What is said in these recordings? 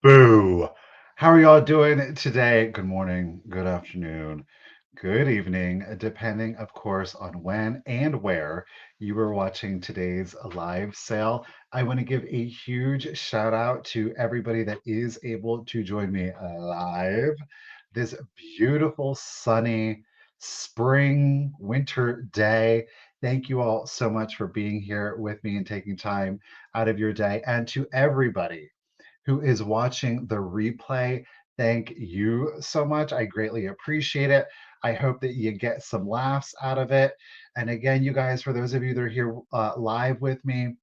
Boo. How are y'all doing today? Good morning, good afternoon, good evening, depending, of course, on when and where you are watching today's live sale. I want to give a huge shout out to everybody that is able to join me live this beautiful, sunny spring, winter day. Thank you all so much for being here with me and taking time out of your day. And to everybody who is watching the replay, thank you so much. I greatly appreciate it. I hope that you get some laughs out of it. And again, you guys, for those of you that are here live with me,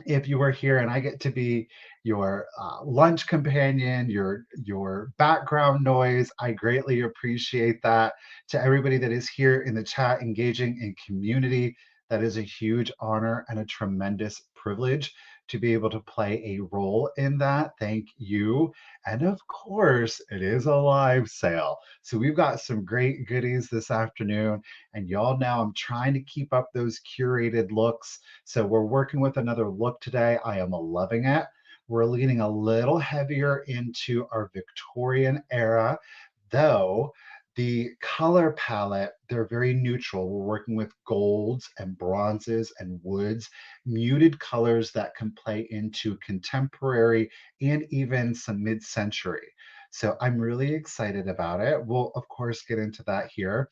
if you are here and I get to be your lunch companion, your background noise, I greatly appreciate that. To everybody that is here in the chat, engaging in community, that is a huge honor and a tremendous privilege to be able to play a role in that. Thank you. And of course, it is a live sale. So we've got some great goodies this afternoon. And y'all know I'm trying to keep up those curated looks, so we're working with another look today. I am loving it. We're leaning a little heavier into our Victorian era, though the color palette, they're very neutral. We're working with golds and bronzes and woods, muted colors that can play into contemporary and even some mid-century. So I'm really excited about it. We'll, of course, get into that here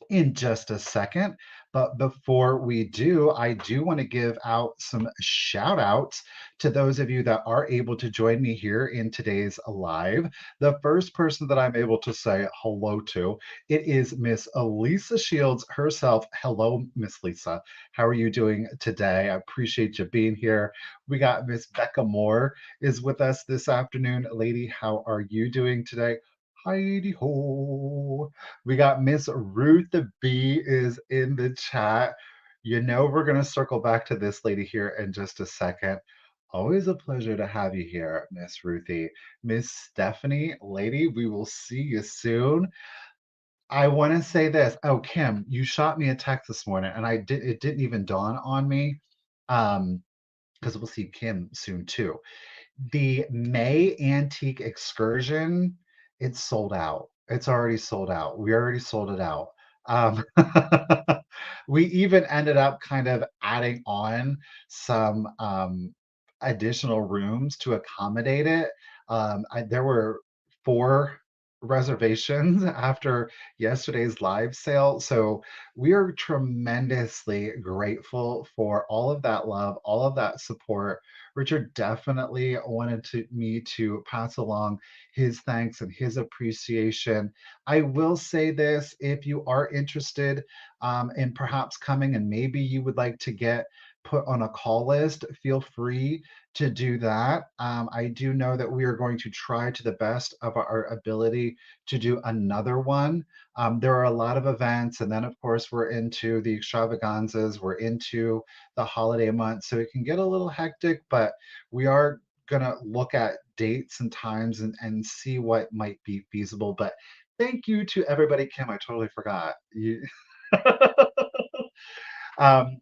in just a second. But before we do, I do want to give out some shout outs to those of you that are able to join me here in today's live. The first person that I'm able to say hello to, it is Miss Elisa Shields herself. Hello, Miss Lisa. How are you doing today? I appreciate you being here. We got Miss Becca Moore is with us this afternoon. Lady, how are you doing today? Heidi ho. We got Miss Ruth the B is in the chat. You know, we're going to circle back to this lady here in just a second. Always a pleasure to have you here, Miss Ruthie. Miss Stephanie, lady, we will see you soon. I want to say this. Oh, Kim, you shot me a text this morning, and it didn't even dawn on me. Because we'll see Kim soon too. The May Antique Excursion, it's sold out. It's already sold out. We already sold it out. Um, we even ended up kind of adding on some additional rooms to accommodate it. There were 4 reservations after yesterday's live sale. So we are tremendously grateful for all of that love, all of that support. Richard definitely wanted me to pass along his thanks and his appreciation. I will say this, if you are interested in perhaps coming and maybe you would like to get put on a call list, feel free to do that. I do know that we are going to try to the best of our ability to do another one. There are a lot of events, and then of course we're into the extravaganzas, we're into the holiday month, so it can get a little hectic, but we are gonna look at dates and times and see what might be feasible. But thank you to everybody. Kim, I totally forgot. You um,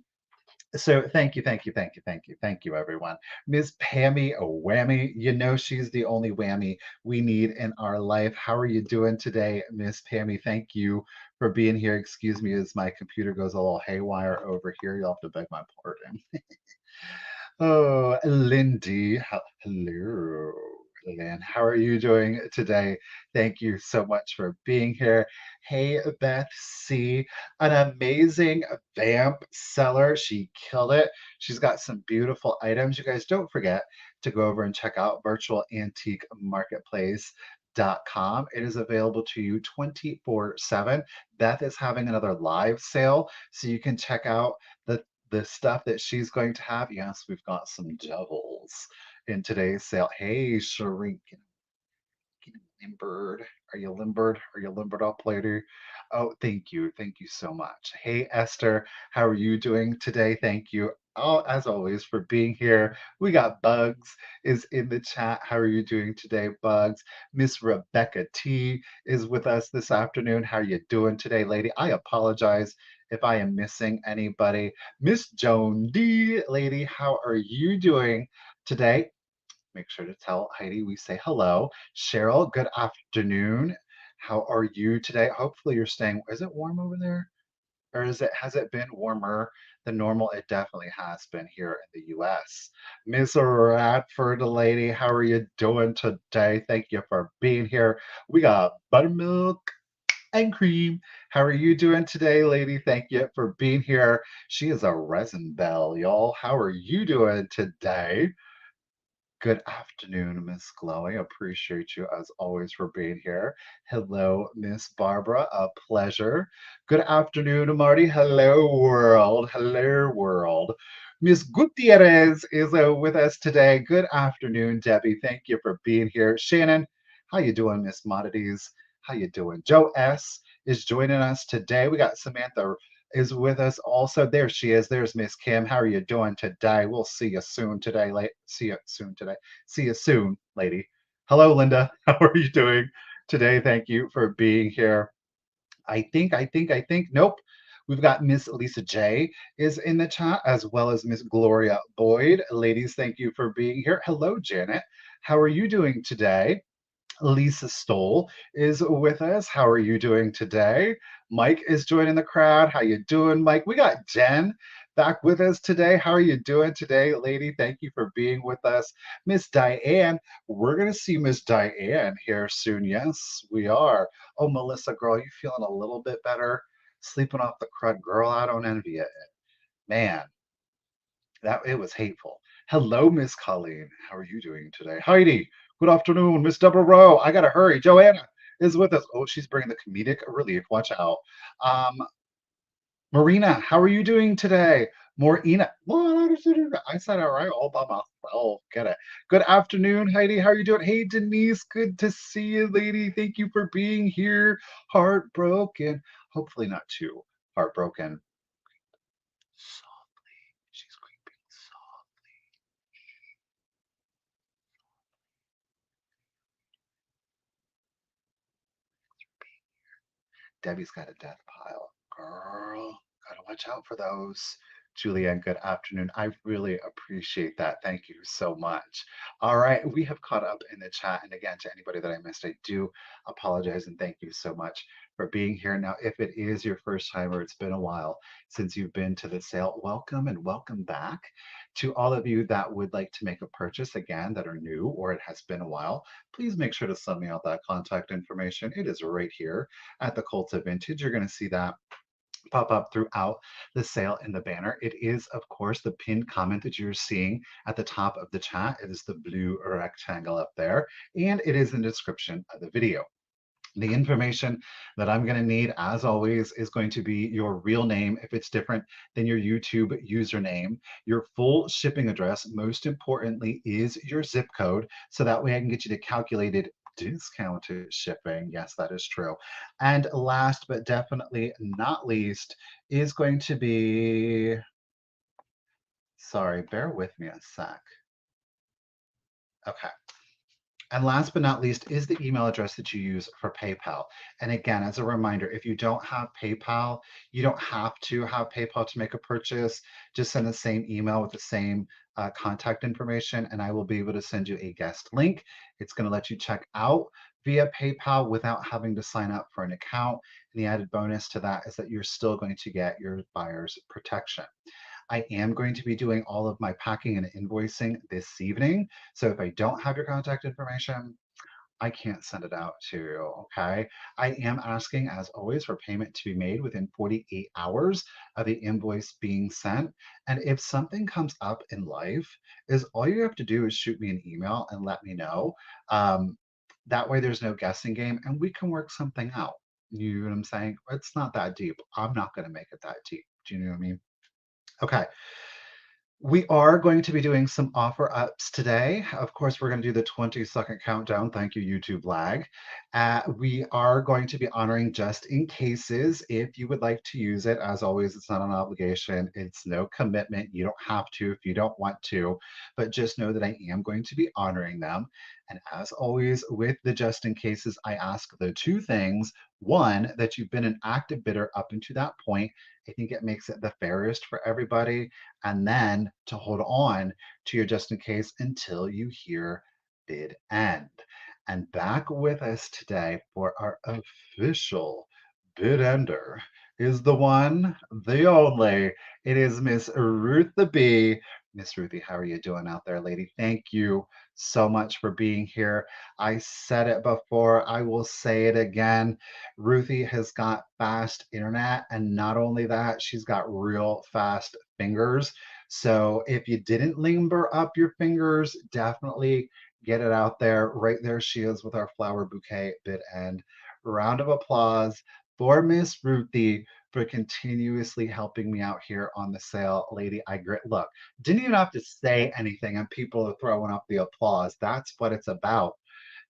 so thank you, thank you, thank you, thank you, thank you, everyone. Miss Pammy Whammy, you know she's the only whammy we need in our life. How are you doing today, Miss Pammy? Thank you for being here. Excuse me as my computer goes a little haywire over here. You'll have to beg my pardon. Oh, Lindy, hello. Lynn, how are you doing today? Thank you so much for being here. Hey, Beth C, an amazing vamp seller. She killed it. She's got some beautiful items. You guys don't forget to go over and check out Virtual Antique Marketplace.com. It is available to you 24/7. Beth is having another live sale, so you can check out the stuff that she's going to have. Yes, we've got some devils in today's sale. Hey, Shereen, get limbered. Are you limbered? Are you limbered up, lady? Oh, thank you. Thank you so much. Hey, Esther, how are you doing today? Thank you. Oh, as always, for being here. We got Bugs is in the chat. How are you doing today, Bugs? Miss Rebecca T is with us this afternoon. How are you doing today, lady? I apologize if I am missing anybody. Miss Joan D, lady, how are you doing today? Make sure to tell Heidi we say hello. Cheryl, good afternoon. How are you today? Hopefully you're staying. Is it warm over there? Or has it been warmer than normal? It definitely has been here in the US. Miss Radford lady, how are you doing today? Thank you for being here. We got buttermilk and cream. How are you doing today, lady? Thank you for being here. She is a resin bell, y'all. How are you doing today? Good afternoon, Miss Chloe. Appreciate you as always for being here. Hello, Miss Barbara. A pleasure. Good afternoon, Marty. Hello, world. Hello, world. Miss Gutierrez is with us today. Good afternoon, Debbie. Thank you for being here. Shannon, how you doing, Miss Modities? How you doing? Joe S is joining us today. We got Samantha is with us also. There she is. There's Miss Kim. How are you doing today? We'll see you soon today. See you soon today. See you soon, lady. Hello, Linda. How are you doing today? Thank you for being here. I think. Nope. We've got Miss Lisa J is in the chat as well as Miss Gloria Boyd. Ladies, thank you for being here. Hello, Janet. How are you doing today? Lisa Stoll is with us. How are you doing today? Mike is joining the crowd. How you doing, Mike? We got Jen back with us today. How are you doing today, lady? Thank you for being with us. Miss Diane, we're going to see Miss Diane here soon. Yes, we are. Oh, Melissa, girl, you feeling a little bit better? Sleeping off the crud, girl, I don't envy it. Man, that it was hateful. Hello, Miss Colleen. How are you doing today? Heidi, good afternoon. Miss Deborah Rowe, I gotta hurry. Joanna is with us. Oh, she's bringing the comedic relief. Watch out. Um, Marina, how are you doing today? Morena, what? I said all right all by myself. Get it. Good afternoon, Heidi. How are you doing? Hey, Denise, good to see you, lady. Thank you for being here. Heartbroken. Hopefully not too heartbroken. Softly. She's creeping softly. Debbie's got a death pile. Girl, gotta watch out for those. Julianne, good afternoon. I really appreciate that. Thank you so much. All right, we have caught up in the chat. And again, to anybody that I missed, I do apologize and thank you so much for being here. Now, if it is your first time or it's been a while since you've been to the sale, welcome and welcome back. To all of you that would like to make a purchase again that are new or it has been a while, please make sure to send me out that contact information. It is right here at The.Cult.Of.Vintage. You're going to see that pop up throughout the sale in the banner. It is, of course, the pinned comment that you're seeing at the top of the chat. It is the blue rectangle up there, and it is in the description of the video. The information that I'm going to need, as always, is going to be your real name if it's different than your YouTube username, your full shipping address. Most importantly, is your zip code. So that way I can get you to calculated discounted shipping. Yes, that is true. And last but definitely not least is going to be, sorry, bear with me a sec. Okay. And last but not least is the email address that you use for PayPal. And again, as a reminder, if you don't have PayPal, you don't have to have PayPal to make a purchase. Just send the same email with the same contact information, and I will be able to send you a guest link. It's going to let you check out via PayPal without having to sign up for an account. And the added bonus to that is that you're still going to get your buyer's protection. I am going to be doing all of my packing and invoicing this evening. So if I don't have your contact information, I can't send it out to you, okay? I am asking, as always, for payment to be made within 48 hours of the invoice being sent. And if something comes up in life, is all you have to do is shoot me an email and let me know. That way there's no guessing game and we can work something out. You know what I'm saying? It's not that deep. I'm not going to make it that deep. Do you know what I mean? Okay. We are going to be doing some offer ups today. Of course, we're going to do the 20-second countdown. Thank you, YouTube lag. We are going to be honoring just in cases. If you would like to use it, as always, it's not an obligation. It's no commitment. You don't have to if you don't want to, but just know that I am going to be honoring them. And as always, with the just in cases, I ask the two things. One, that you've been an active bidder up until that point. I think it makes it the fairest for everybody. And then to hold on to your just in case until you hear bid end. And back with us today for our official bid ender is the one, the only. It is Miss Ruth the Bee. Miss Ruthie, how are you doing out there, lady? Thank you so much for being here. I said it before, I will say it again. Ruthie has got fast internet, and not only that, she's got real fast fingers. So if you didn't limber up your fingers, definitely get it out there. Right there she is with our flower bouquet bid end. Round of applause for Miss Ruthie for continuously helping me out here on the sale. Lady, I grit. Look, didn't even have to say anything and people are throwing up the applause. That's what it's about.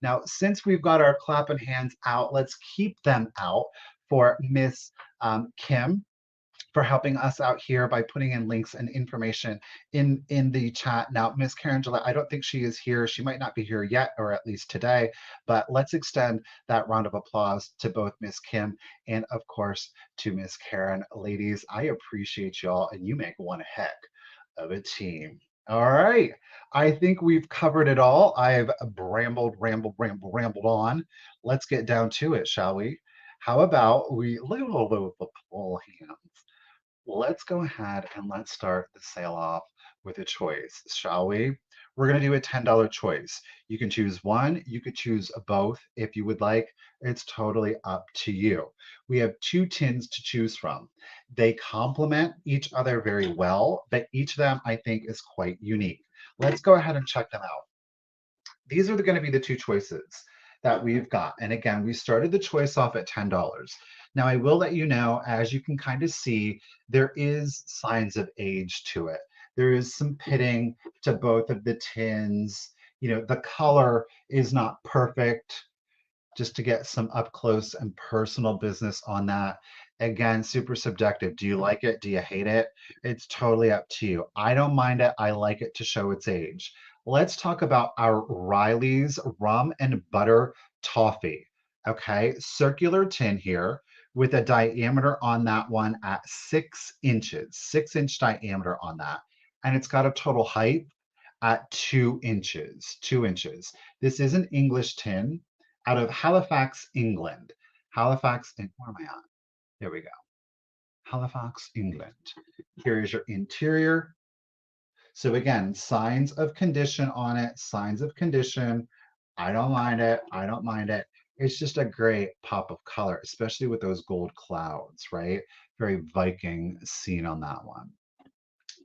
Now, since we've got our clapping hands out, let's keep them out for Miss Kim for helping us out here by putting in links and information in the chat. Now, Miss Karen Gillette, I don't think she is here. She might not be here yet, or at least today, but let's extend that round of applause to both Miss Kim and, of course, to Miss Karen. Ladies, I appreciate y'all, and you make one heck of a team. All right. I think we've covered it all. I've rambled on. Let's get down to it, shall we? How about we look at all the poll hands? Let's go ahead and let's start the sale off with a choice, shall we? We're going to do a $10 choice. You can choose one, you could choose both if you would like. It's totally up to you. We have two tins to choose from. They complement each other very well, but each of them I think is quite unique. Let's go ahead and check them out. These are going to be the two choices that we've got. And again, we started the choice off at $10. Now, I will let you know, as you can kind of see, there is signs of age to it. There is some pitting to both of the tins. You know, the color is not perfect, just to get some up close and personal business on that. Again, super subjective. Do you like it? Do you hate it? It's totally up to you. I don't mind it. I like it to show its age. Let's talk about our Riley's rum and butter toffee. Okay, circular tin here with a diameter on that one at 6 inches, 6 inch diameter on that. And it's got a total height at 2 inches, 2 inches. This is an English tin out of Halifax, England. Halifax, where am I at? There we go. Halifax, England. Here is your interior. So again, signs of condition on it, signs of condition. I don't mind it. I don't mind it. It's just a great pop of color, especially with those gold clouds, right? Very Viking scene on that one.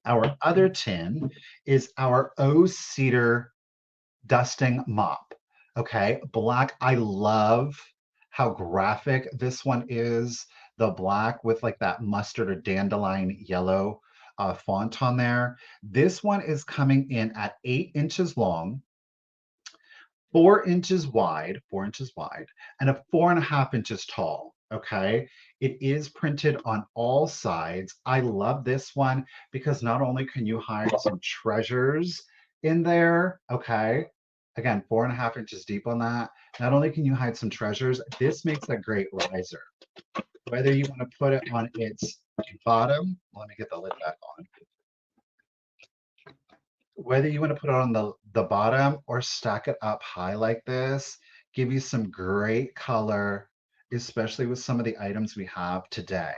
Our other tin is our O Cedar dusting mop. Okay, black. I love how graphic this one is. The black with like that mustard or dandelion yellow font on there. This one is coming in at 8 inches long, 4 inches wide, and a 4.5 inches tall. Okay, it is printed on all sides. I love this one because not only can you hide some treasures in there, okay, again, 4.5 inches deep on that. Not only can you hide some treasures, this makes a great riser. Whether you want to put it on its bottom, let me get the lid back on, whether you want to put it on the bottom or stack it up high like this, give you some great color, especially with some of the items we have today.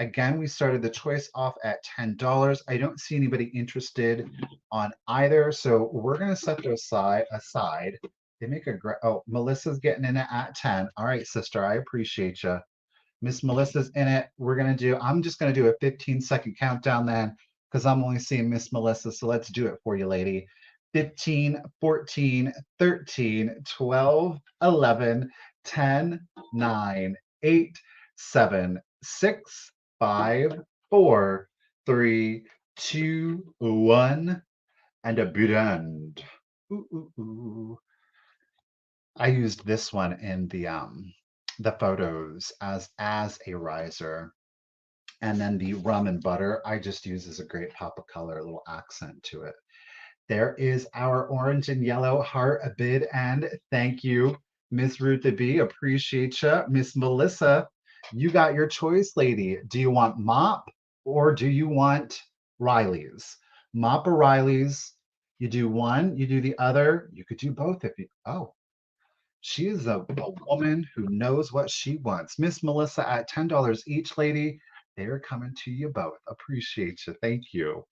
Again, we started the choice off at $10. I don't see anybody interested on either, so we're going to set those aside. They make a great, oh, Melissa's getting in it at 10. All right, sister, I appreciate you. Miss Melissa's in it. I'm just going to do a 15-second countdown then because I'm only seeing Miss Melissa. So let's do it for you, lady. 15, 14, 13, 12, 11, 10, 9, 8, 7, 6, 5, 4, 3, 2, 1, and a bid end. Ooh, ooh, ooh. I used this one in the photos as a riser. And then the rum and butter, I just use as a great pop of color, a little accent to it. There is our orange and yellow heart a bid and thank you, Miss Ruth the B. Appreciate you. Miss Melissa, you got your choice, lady. Do you want Mop or do you want Riley's? Mop or Riley's? You do one, you do the other. You could do both if you. Oh, she is a woman who knows what she wants. Miss Melissa at $10 each, lady. They're coming to you both. Appreciate you. Thank you.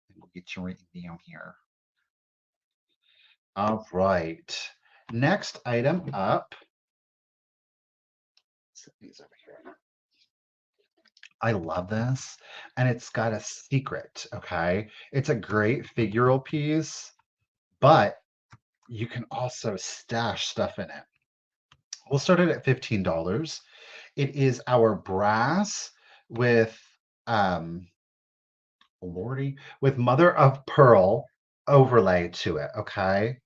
And we'll get you written down here. All right. Next item up. Set these over here. I love this. And it's got a secret. Okay. It's a great figural piece, but you can also stash stuff in it. We'll start it at $15. It is our brass with Lordy, with mother of pearl overlay to it. Okay.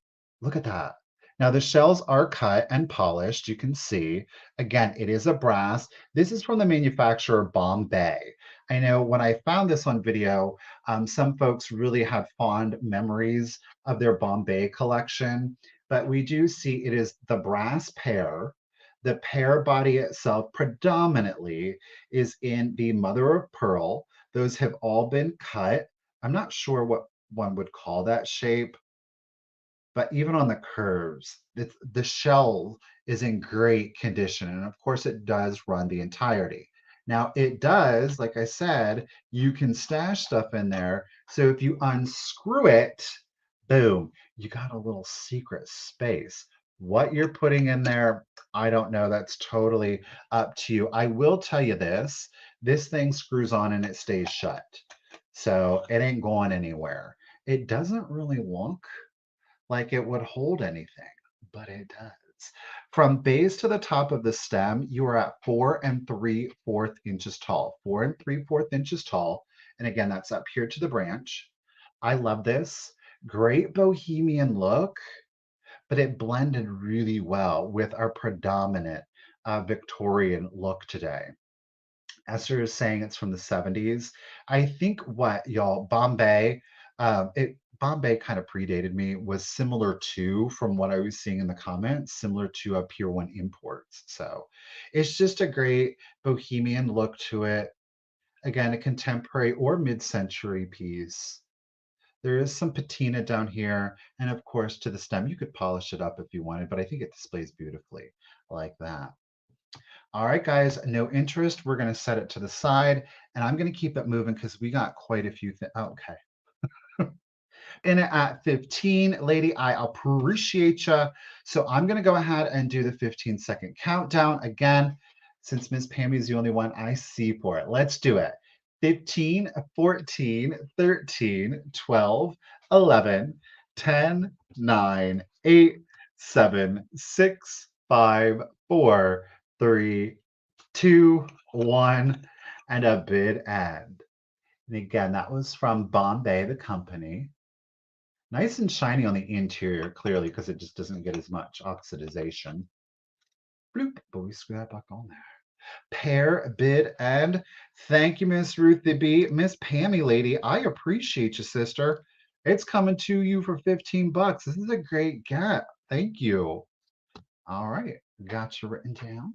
Look at that. Now the shells are cut and polished. You can see, again, it is a brass. This is from the manufacturer Bombay. I know when I found this on video, some folks really had fond memories of their Bombay collection, but we do see it is the brass pear. The pear body itself predominantly is in the mother of pearl. Those have all been cut. I'm not sure what one would call that shape, but even on the curves, the shell is in great condition. And of course, it does run the entirety. Now, it does, like I said, you can stash stuff in there. So if you unscrew it, boom, you got a little secret space. What you're putting in there, I don't know. That's totally up to you. I will tell you this thing screws on and it stays shut. So it ain't going anywhere. It doesn't really look like it would hold anything, but it does. From base to the top of the stem, you are at 4 3/4 inches tall. 4 3/4 inches tall. And again, that's up here to the branch. I love this. Great bohemian look, but it blended really well with our predominant Victorian look today. Esther is saying it's from the 70s. I think what y'all, Bombay kind of predated me, was similar to, from what I was seeing in the comments, similar to a Pier 1 Imports. So it's just a great bohemian look to it. Again, a contemporary or mid-century piece. There is some patina down here, and of course to the stem, you could polish it up if you wanted, but I think it displays beautifully like that. All right, guys, no interest. We're going to set it to the side and I'm going to keep it moving because we got quite a few things. Okay. In it at 15, lady, I appreciate you. So I'm going to go ahead and do the 15-second countdown again, since Miss Pammy is the only one I see for it. Let's do it. 15, 14, 13, 12, 11, 10, 9, 8, 7, 6, 5, 4, 3, 2, 1, and a bid end. And again, that was from Bombay, the company. Nice and shiny on the interior, clearly, because it just doesn't get as much oxidization. Bloop, but we screw that back on there. Pair, bid, and thank you, Miss Ruth the B. Miss Pammy, lady, I appreciate you, sister. It's coming to you for $15. This is a great get. Thank you. All right, got you written down.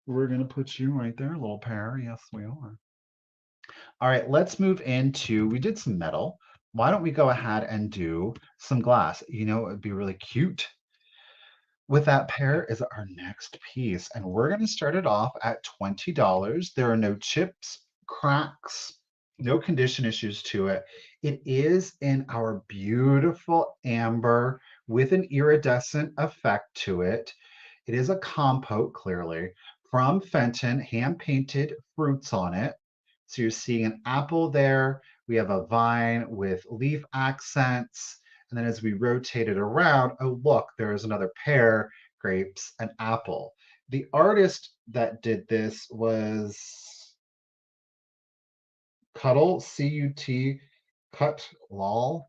We're going to put you right there, little pair. Yes, we are. All right, let's move into, we did some metal. Why don't we go ahead and do some glass? You know, it would be really cute. With that pair is our next piece, and we're going to start it off at $20. There are no chips, cracks, no condition issues to it. It is in our beautiful amber with an iridescent effect to it. It is a compote, clearly, from Fenton, hand painted fruits on it. So you're seeing an apple there. We have a vine with leaf accents. And then as we rotate it around, oh, look, there is another pear, grapes, and apple. The artist that did this was Cuttle, C-U-T, Cut Lol.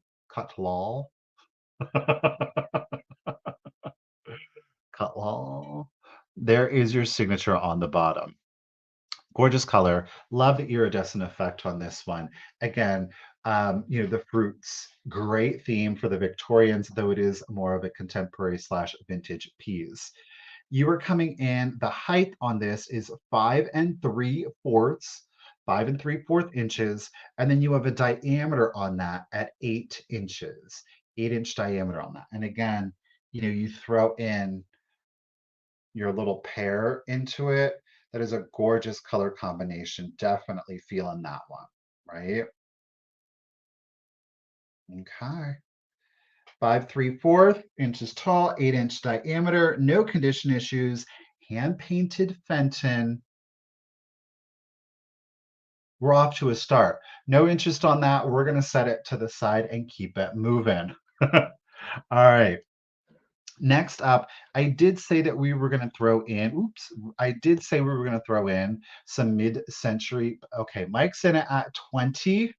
there is your signature on the bottom. Gorgeous color. Love the iridescent effect on this one. Again, the fruits, great theme for the Victorians, though it is more of a contemporary slash vintage piece. You are coming in, the height on this is 5 3/4, 5 3/4 inches, and then you have a diameter on that at 8 inches, 8-inch diameter on that. And again, you throw in your little pear into it. That is a gorgeous color combination. Definitely feeling that one, right? Okay. 5 3/4 inches tall, 8-inch diameter, no condition issues, hand painted Fenton. We're off to a start. No interest on that. We're going to set it to the side and keep it moving. All right. Next up, I did say that we were going to throw in, oops, I did say we were going to throw in some mid-century. Okay, Mike's in it at 20.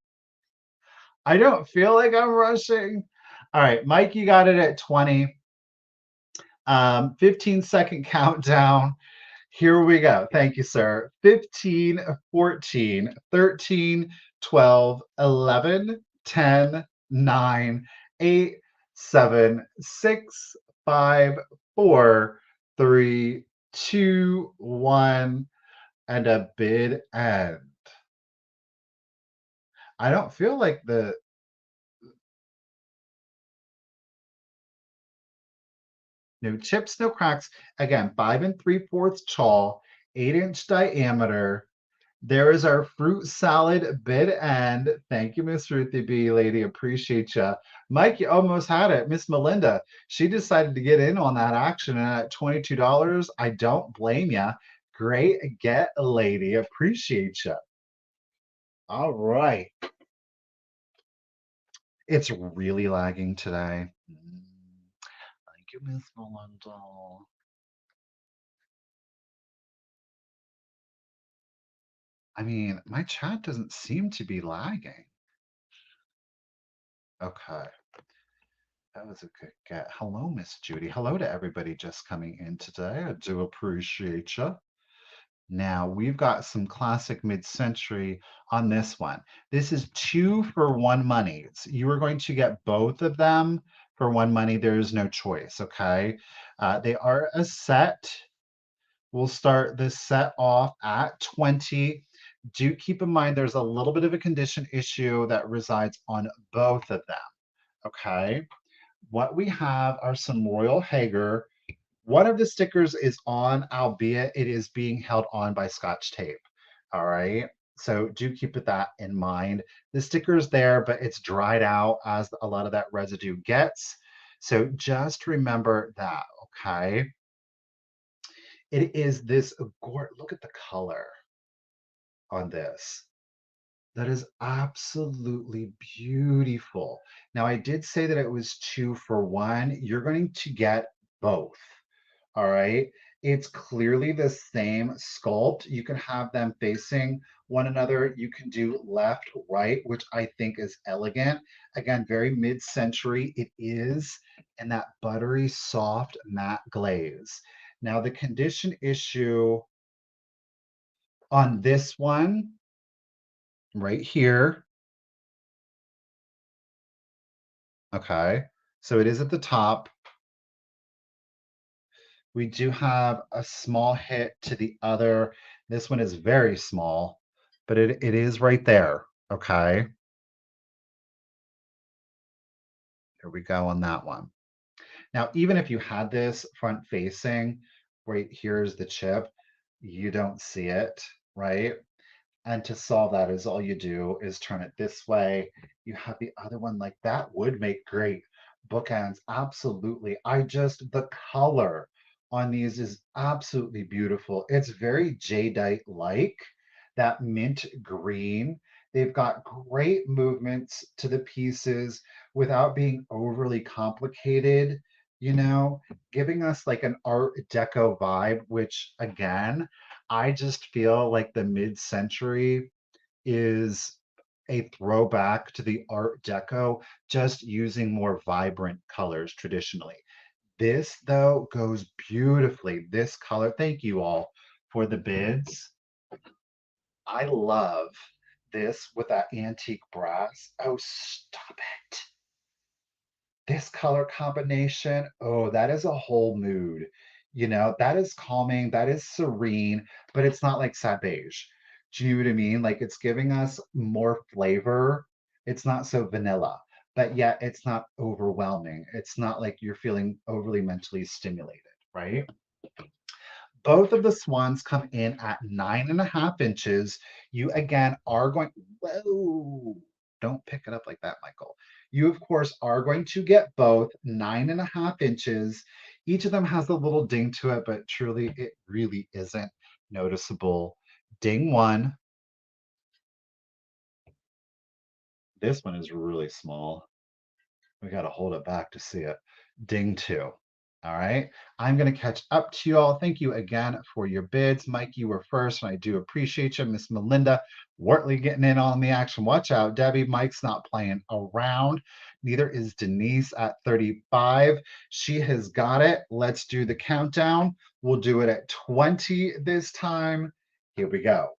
I don't feel like I'm rushing. All right, Mike, you got it at 20. 15-second countdown. Here we go. Thank you, sir. 15, 14, 13, 12, 11, 10, 9, 8, 7, 6, 5, 4, 3, 2, 1, and a bid end. I don't feel like the no chips, no cracks. Again, 5 3/4 tall, 8-inch diameter. There is our fruit salad bid end. Thank you, Miss Ruthie B. Lady. Appreciate you. Mike, you almost had it. Miss Melinda, she decided to get in on that action and at $22. I don't blame you. Great get, lady. Appreciate you. All right. It's really lagging today. Thank you, Miss Melinda. I mean, my chat doesn't seem to be lagging. Okay. That was a good get. Hello, Miss Judy. Hello to everybody just coming in today. I do appreciate you. Now, we've got some classic mid-century on this one. This is 2 for 1 money. You are going to get both of them for 1 money. There is no choice, okay? They are a set. We'll start this set off at 20. Do keep in mind there's a little bit of a condition issue that resides on both of them, okay? What we have are some Royal Hager. One of the stickers is on, albeit it is being held on by Scotch tape. All right. So do keep that in mind. The sticker is there, but it's dried out as a lot of that residue gets. So just remember that. Okay. It is this, look at the color on this. That is absolutely beautiful. Now, I did say that it was 2 for 1. You're going to get both. All right. It's clearly the same sculpt. You can have them facing one another. You can do left, right, which I think is elegant. Again, very mid-century. It is in that buttery, soft matte glaze. Now, the condition issue on this one right here. Okay. So it is at the top. We do have a small hit to the other. This one is very small, but it is right there. Okay. Here we go on that one. Now, even if you had this front facing, right here's the chip, you don't see it, right? And to solve that is all you do is turn it this way. You have the other one like that would make great bookends. Absolutely. The color on these is absolutely beautiful. It's very jadeite like, that mint green. They've got great movements to the pieces without being overly complicated, giving us like an Art Deco vibe, which again, I just feel like the mid-century is a throwback to the Art Deco, just using more vibrant colors traditionally. This though goes beautifully. This color, thank you all for the bids. I love this with that antique brass. Oh, stop it. This color combination, oh, that is a whole mood. That is calming, that is serene, but it's not like sad beige. Do you know what I mean? Like it's giving us more flavor. It's not so vanilla, but yet it's not overwhelming. It's not like you're feeling overly mentally stimulated, right? Both of the swans come in at 9.5 inches. You again are going, whoa, don't pick it up like that, Michael. You, of course, are going to get both 9.5 inches. Each of them has a little ding to it, but truly, it really isn't noticeable. Ding one. This one is really small. We got to hold it back to see it. Ding two. All right. I'm going to catch up to you all. Thank you again for your bids. Mike, you were first, and I do appreciate you. Miss Melinda Wortley getting in on the action. Watch out, Debbie. Mike's not playing around. Neither is Denise at 35. She has got it. Let's do the countdown. We'll do it at 20 this time. Here we go.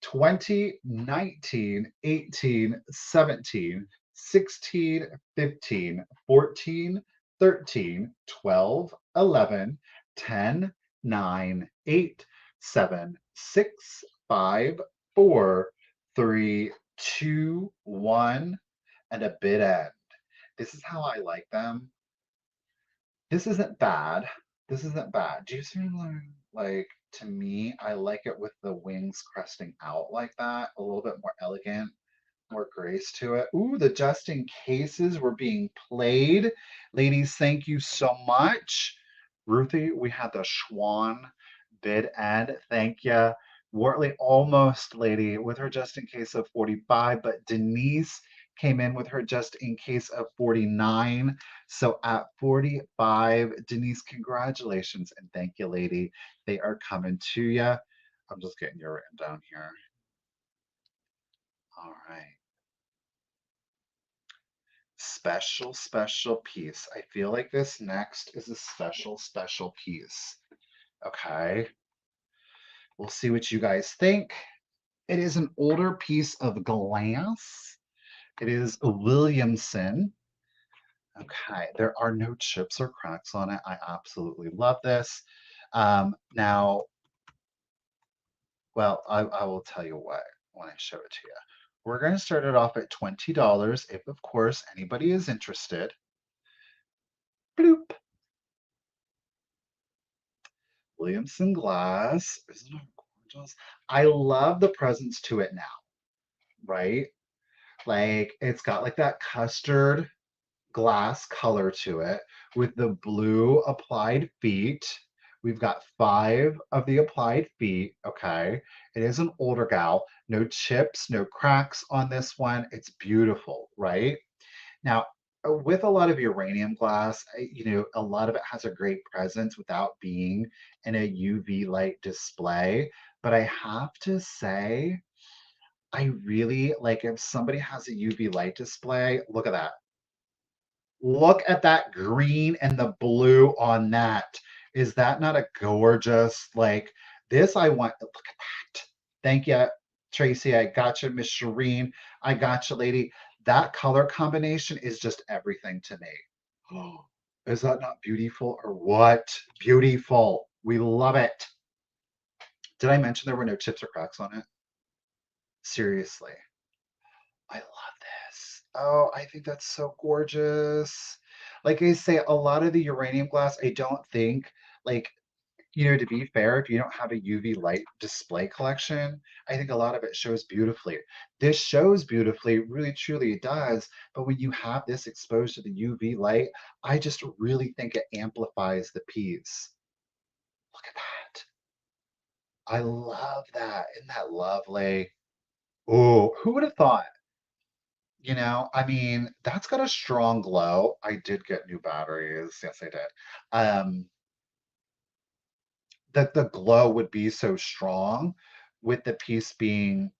20, 19, 18, 17, 16, 15, 14, 13, 12, 11, 10, 9, 8, 7, 6, 5, 4, 3, 2, 1, and a bid end. This is how I like them. This isn't bad. This isn't bad. Do you see what I'm like? To me, I like it with the wings cresting out like that, a little bit more elegant, more grace to it. Ooh, the just in cases were being played. Ladies, thank you so much. Ruthie, we had the Schwan bid end. Thank you. Wortley almost lady with her just in case of 45, but Denise came in with her just in case of 49. So at 45, Denise, congratulations and thank you, lady. They are coming to you. I'm just getting your written down here. All right. Special, special piece. I feel like this next is a special, special piece. Okay. We'll see what you guys think. It is an older piece of glass. It is a Williamson. Okay. There are no chips or cracks on it. I absolutely love this. Now, well, I will tell you what when I show it to you. We're going to start it off at $20 if, of course, anybody is interested. Bloop. Williamson glass. Isn't it gorgeous? I love the presence to it now, right? Like it's got like that custard glass color to it with the blue applied feet. We've got 5 of the applied feet. Okay. It is an older gal. No chips, no cracks on this one. It's beautiful, right? Now, with a lot of uranium glass, a lot of it has a great presence without being in a UV light display. But I have to say, I really like if somebody has a UV light display, look at that. Look at that green and the blue on that. Is that not a gorgeous, like this? I want, look at that. Thank you, Tracy. I got you, Miss Shireen. I got you, lady. That color combination is just everything to me. Oh, is that not beautiful or what? Beautiful. We love it. Did I mention there were no chips or cracks on it? Seriously. I love this. Oh, I think that's so gorgeous. Like I say, a lot of the uranium glass, I don't think, like, to be fair, if you don't have a UV light display collection, I think a lot of it shows beautifully. This shows beautifully, really truly it does. But when you have this exposed to the UV light, I just really think it amplifies the piece. Look at that. I love that. Isn't that lovely? Oh, who would have thought? I mean, that's got a strong glow. I did get new batteries. Yes, I did. That the glow would be so strong with the piece being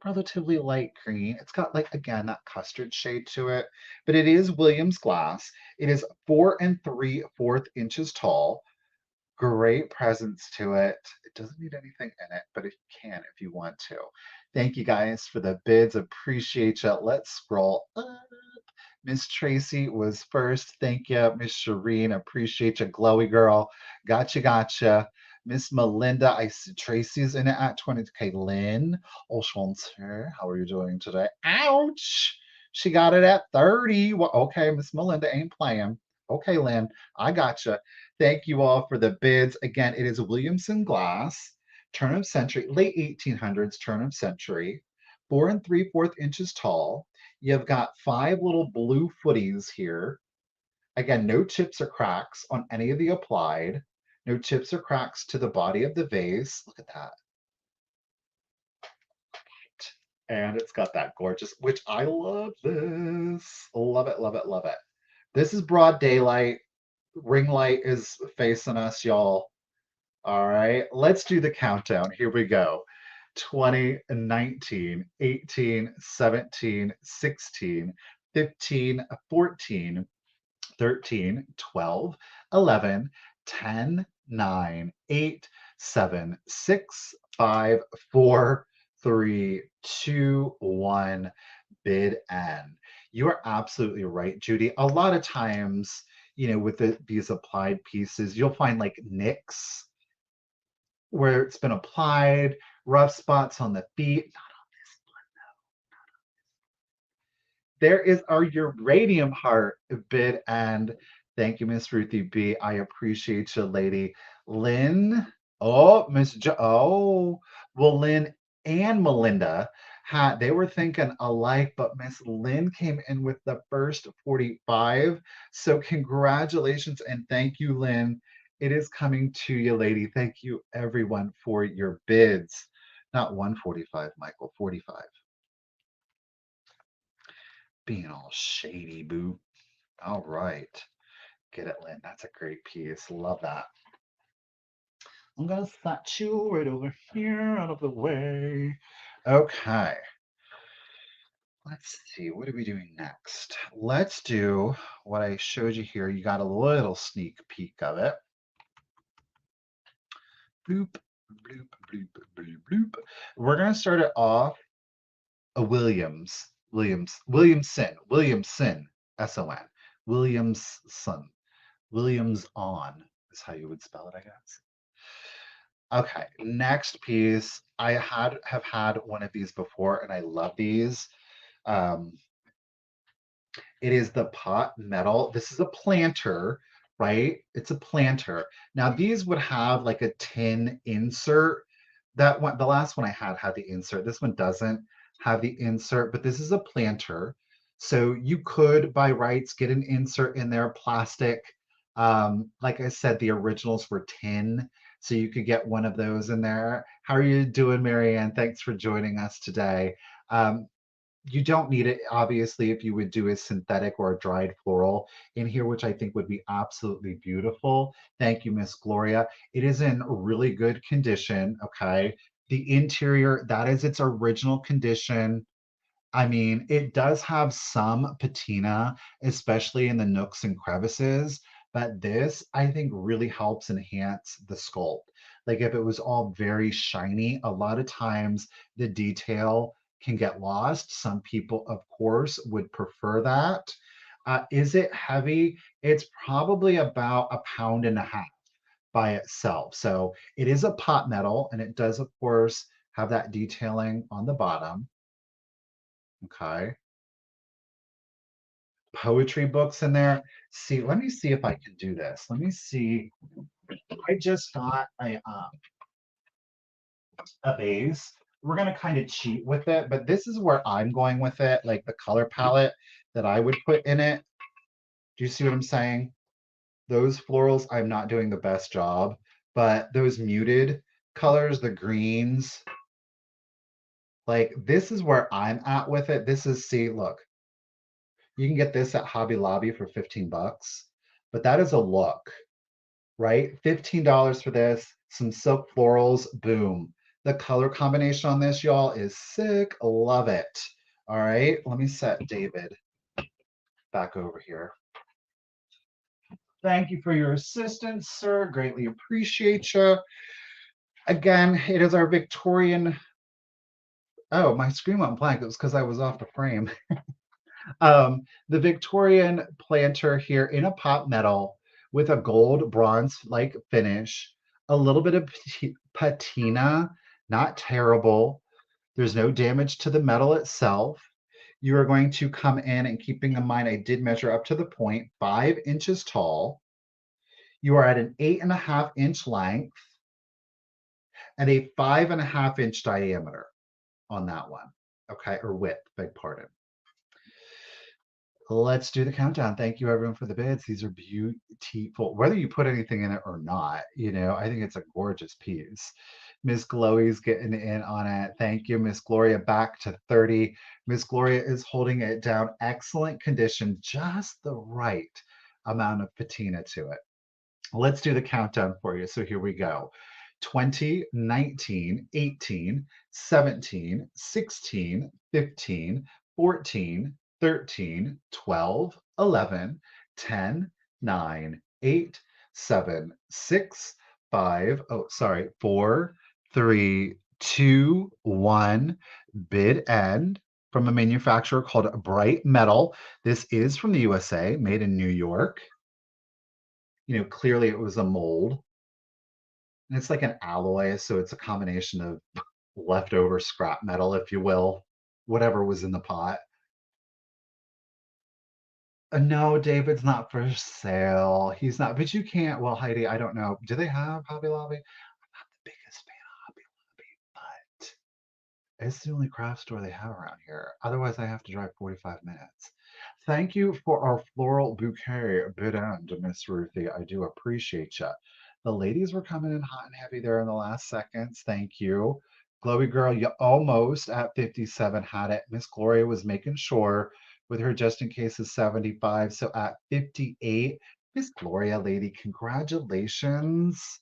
relatively light green. It's got like, again, that custard shade to it, but it is Williams glass. It is 4 3/4 inches tall. Great presence to it. It doesn't need anything in it, but it can if you want to. Thank you guys for the bids. Appreciate you. Let's scroll up. Miss Tracy was first. Thank you. Miss Shireen, appreciate you. Glowy girl. Gotcha, gotcha. Miss Melinda, I see Tracy's in it at 20. Okay, Lynn. Enchanté. How are you doing today? Ouch. She got it at 30. Well, okay, Miss Melinda ain't playing. Okay, Lynn, I gotcha. Thank you all for the bids. Again, it is Williamson glass, turn of century, late 1800s, turn of century, 4 3/4 inches tall. You've got 5 little blue footies here. Again, no chips or cracks on any of the applied. No chips or cracks to the body of the vase. Look at that. And it's got that gorgeous, which I love this. Love it, love it, love it. This is broad daylight. Ring light is facing us, y'all. All right, let's do the countdown. Here we go. 20, 19, 18, 17, 16, 15, 14, 13, 12, 11, 10, 9, 8, 7, 6, 5, 4, 3, 2, 1. Bid end. You are absolutely right, Judy. A lot of times, with these applied pieces, you'll find like nicks where it's been applied, rough spots on the feet. Not on this one. There is our uranium heart bid and thank you, Miss Ruthie B. I appreciate you, lady. Lynn. Oh, oh, well, Lynn and Melinda they were thinking alike, but Miss Lynn came in with the first 45. So congratulations and thank you, Lynn. It is coming to you, lady. Thank you, everyone, for your bids. Not 145, Michael, 45. Being all shady, boo. All right. Get it, Lynn. That's a great piece. Love that. I'm going to set you right over here out of the way. Okay. Let's see. What are we doing next? Let's do what I showed you here. You got a little sneak peek of it. Bloop, bloop, bloop, bloop, bloop. We're going to start it off a Williamson, S-O-N, Williamson, Williams on is how you would spell it, I guess. Okay, next piece. I have had one of these before, and I love these. Um, it is the pot metal. This is a planter, right? It's a planter. Now these would have like a tin insert. That one, the last one I had the insert. This one doesn't have the insert, but this is a planter. So you could, by rights, get an insert in there, plastic. Like I said, the originals were tin, so you could get one of those in there. How are you doing, Marianne? Thanks for joining us today. You don't need it, obviously, if you would do a synthetic or a dried floral in here, which I think would be absolutely beautiful. Thank you, Miss Gloria. It is in really good condition, okay? The interior, that is its original condition. I mean, it does have some patina, especially in the nooks and crevices, but this I think really helps enhance the sculpt. Like if it was all very shiny, a lot of times the detail can get lost. Some people, of course, would prefer that. Is it heavy? It's probably about a pound and a half by itself. So it is a pot metal, and it does, of course, have that detailing on the bottom. Okay. Poetry books in there. See, let me see if I can do this. Let me see. I just got a vase. We're gonna kind of cheat with it, but this is where I'm going with it, like the color palette that I would put in it. Do you see what I'm saying? Those florals, I'm not doing the best job, but those muted colors, the greens, like this is where I'm at with it. This is, see, look, you can get this at Hobby Lobby for 15 bucks, but that is a look, right? $15 for this, some silk florals, boom. The color combination on this, y'all, is sick. Love it. All right, let me set David back over here. Thank you for your assistance, sir. Greatly appreciate you. Again, it is our Victorian. Oh, my screen went blank. It was because I was off the frame. The Victorian planter here in a pot metal with a gold bronze like finish, a little bit of patina, not terrible. There's no damage to the metal itself. You are going to come in and keeping in mind, I did measure up to the point, 5 inches tall. You are at an 8.5 inch length and a 5.5 inch diameter on that one. Okay, or width, beg pardon. Let's do the countdown. Thank you everyone for the bids. These are beautiful. Whether you put anything in it or not, I think it's a gorgeous piece. Miss Glory's getting in on it. Thank you, Miss Gloria. Back to 30. Miss Gloria is holding it down. Excellent condition, just the right amount of patina to it. Let's do the countdown for you. So here we go. 20, 19, 18, 17, 16, 15, 14, 13, 12, 11, 10, 9, 8, 7, 6, 5, 4, 3, 2, 1. Bid end from a manufacturer called Bright Metal. This is from the USA, made in New York. Clearly it was a mold. And it's like an alloy, so it's a combination of leftover scrap metal, if you will, whatever was in the pot. No, David's not for sale. He's not, but you can't. Well, Heidi, I don't know. Do they have Hobby Lobby? I'm not the biggest fan of Hobby Lobby, but it's the only craft store they have around here. Otherwise, I have to drive 45 minutes. Thank you for our floral bouquet bid end, Miss Ruthie. I do appreciate you. The ladies were coming in hot and heavy there in the last seconds. Thank you. Glowy girl, you almost at 57 had it. Miss Gloria was making sure with her just in case is 75. So at 58, Miss Gloria, lady, congratulations.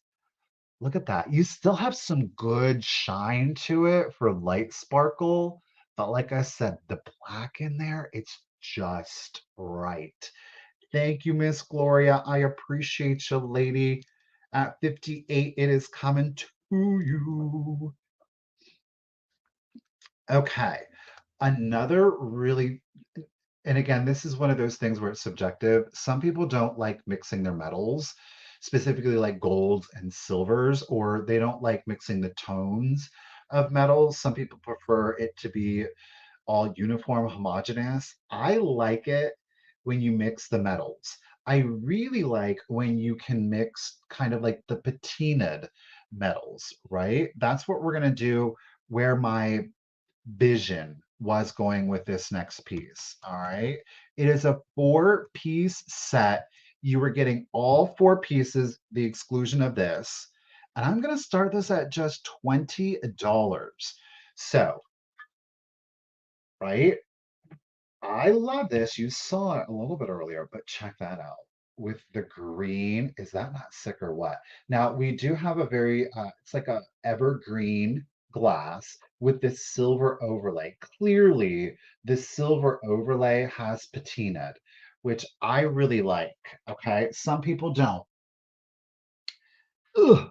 Look at that. You still have some good shine to it for light sparkle. But like I said, the black in there, it's just right. Thank you, Miss Gloria. I appreciate you, lady. At 58, it is coming to you. Okay. Another really, and again, this is one of those things where it's subjective. Some people don't like mixing their metals, specifically like golds and silvers, or they don't like mixing the tones of metals. Some people prefer it to be all uniform, homogeneous. I like it when you mix the metals. I really like when you can mix kind of like the patinaed metals, right? That's what we're going to do where my vision was going with this next piece. All right. It is a 4-piece set. You were getting all 4 pieces, the exclusion of this. And I'm going to start this at just $20. So, right, I love this. You saw it a little bit earlier, but check that out. With the green, is that not sick or what? Now we do have a very, it's like a evergreen glass with this silver overlay. Clearly, the silver overlay has patinaed, which I really like. Okay, some people don't. Ugh.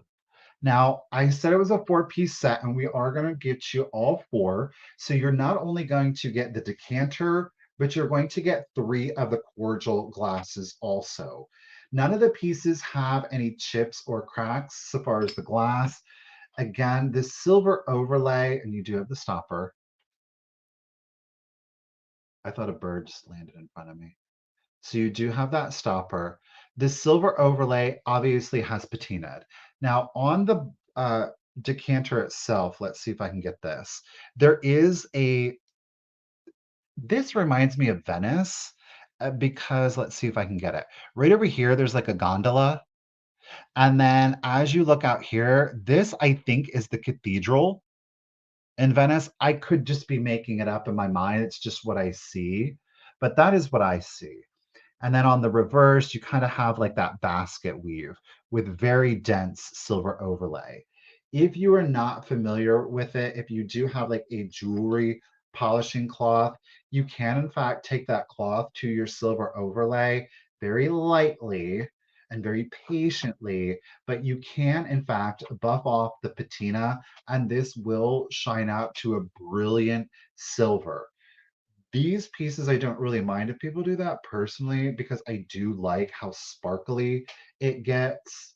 Now, I said it was a 4-piece set, and we are going to get you all 4. So you're not only going to get the decanter, but you're going to get 3 of the cordial glasses also. None of the pieces have any chips or cracks so far as the glass. Again, this silver overlay, and you do have the stopper. I thought a bird just landed in front of me. So you do have that stopper. The silver overlay obviously has patinaed. Now on the decanter itself, let's see if I can get this. This reminds me of Venice because let's see if I can get it. Right over here, there's like a gondola. And then as you look out here, this I think is the cathedral in Venice. I could just be making it up in my mind. It's just what I see, but that is what I see. And then on the reverse, you kind of have like that basket weave with very dense silver overlay. If you are not familiar with it, if you do have like a jewelry polishing cloth, you can in fact take that cloth to your silver overlay very lightly and very patiently, but you can in fact buff off the patina and this will shine out to a brilliant silver. These pieces, I don't really mind if people do that personally because I do like how sparkly it gets.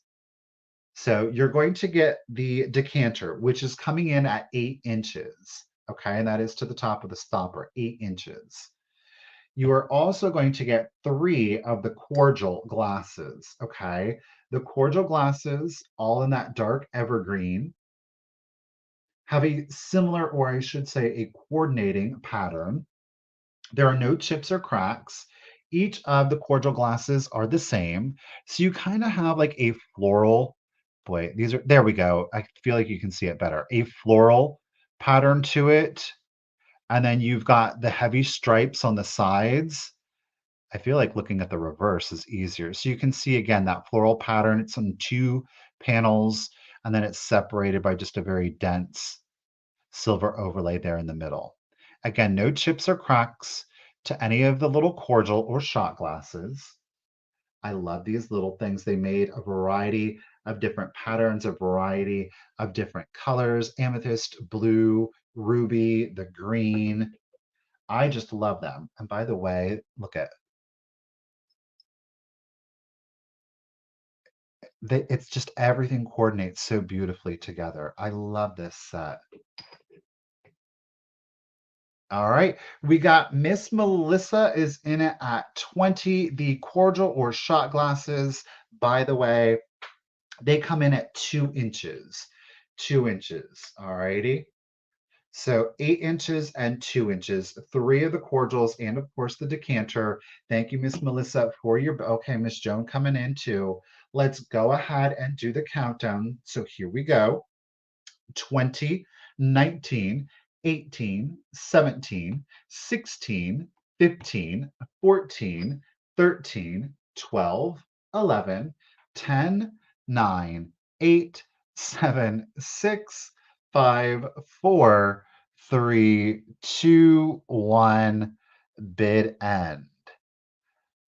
So you're going to get the decanter, which is coming in at 8 inches. Okay, and that is to the top of the stopper, 8 inches. You are also going to get three of the cordial glasses. Okay, the cordial glasses, all in that dark evergreen, have a similar, or I should say, a coordinating pattern. There are no chips or cracks. Each of the cordial glasses are the same. So you kind of have like a floral, boy, these are, there we go. I feel like you can see it better. A floral pattern to it. And then you've got the heavy stripes on the sides. I feel like looking at the reverse is easier. So you can see again that floral pattern. It's on two panels, and then it's separated by just a very dense silver overlay there in the middle. Again, no chips or cracks to any of the little cordial or shot glasses. I love these little things. They made a variety of different patterns, a variety of different colors, amethyst, blue, ruby, the green. I just love them. And by the way, look at it's just everything coordinates so beautifully together. I love this set. All right, we got Miss Melissa is in it at 20. The cordial or shot glasses, by the way, they come in at 2 inches. 2 inches. All righty. So 8 inches and 2 inches, three of the cordials, and of course the decanter. Thank you, Miss Melissa, for your. Okay, Miss Joan coming in too. Let's go ahead and do the countdown. So here we go. 20, 19, 18, 17, 16, 15, 14, 13, 12, 11, 10, 9, 8, 7, 6, 5, 4, 3, 2, 1. Bid end.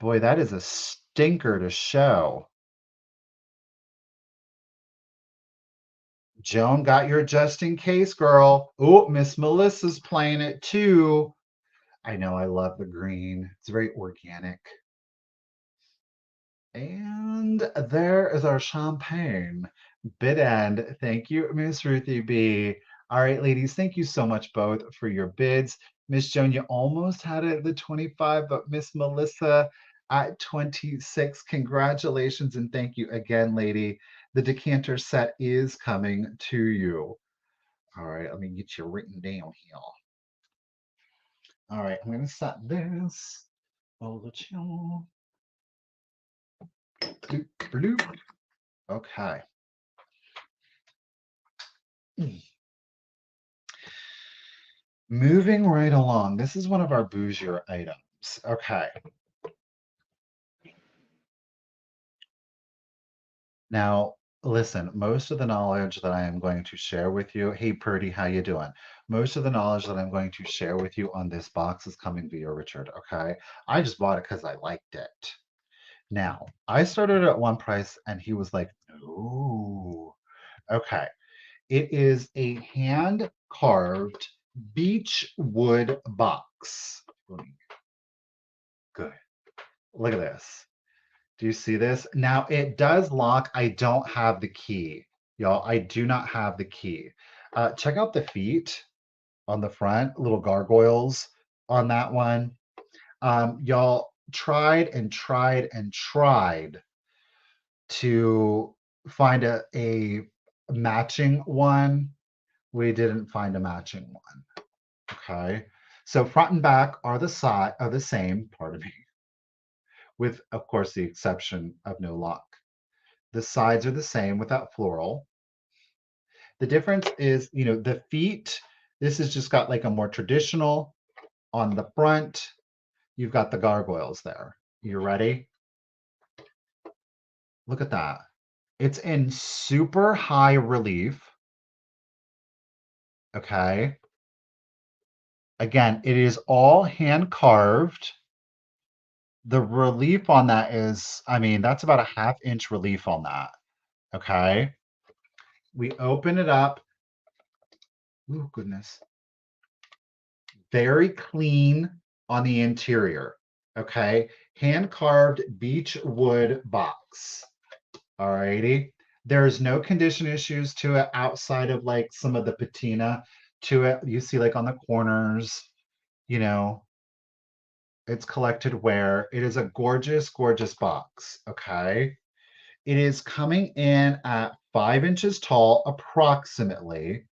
Boy, that is a stinker to show. Joan got your just in case, girl. Oh, Miss Melissa's playing it too. I know I love the green. It's very organic. And there is our champagne. Bid end. Thank you, Miss Ruthie B. All right, ladies, thank you so much both for your bids. Miss Joan, you almost had it at the 25, but Miss Melissa at 26. Congratulations and thank you again, lady. The decanter set is coming to you. All right, let me get you written down here. All right, I'm going to set this. Okay. Moving right along. This is one of our bougier items. Okay. Now, listen, most of the knowledge that I am going to share with you, hey Purdy, how you doing? Most of the knowledge that I'm going to share with you on this box is coming via Richard, okay? I just bought it because I liked it. Now, I started at one price and he was like, ooh, okay. It is a hand carved beech wood box. Good. Look at this. Do you see this? Now it does lock. I don't have the key, y'all. I do not have the key. Check out the feet on the front, little gargoyles on that one. Y'all tried and tried and tried to find a matching one. We didn't find a matching one. Okay. So front and back are the same, pardon me, with of course the exception of no lock. The sides are the same without floral. The difference is, the feet, this has just got like a more traditional on the front. You've got the gargoyles there. You ready? Look at that. It's in super high relief. Okay. Again, it is all hand carved. The relief on that is, I mean, that's about a ½ inch relief on that. Okay. We open it up. Oh, goodness. Very clean on the interior. Okay. Hand carved beech wood box. Alrighty. There's no condition issues to it outside of like some of the patina to it. You see, like on the corners, you know, it's collected wear. It is a gorgeous, gorgeous box. Okay. It is coming in at 5 inches tall, approximately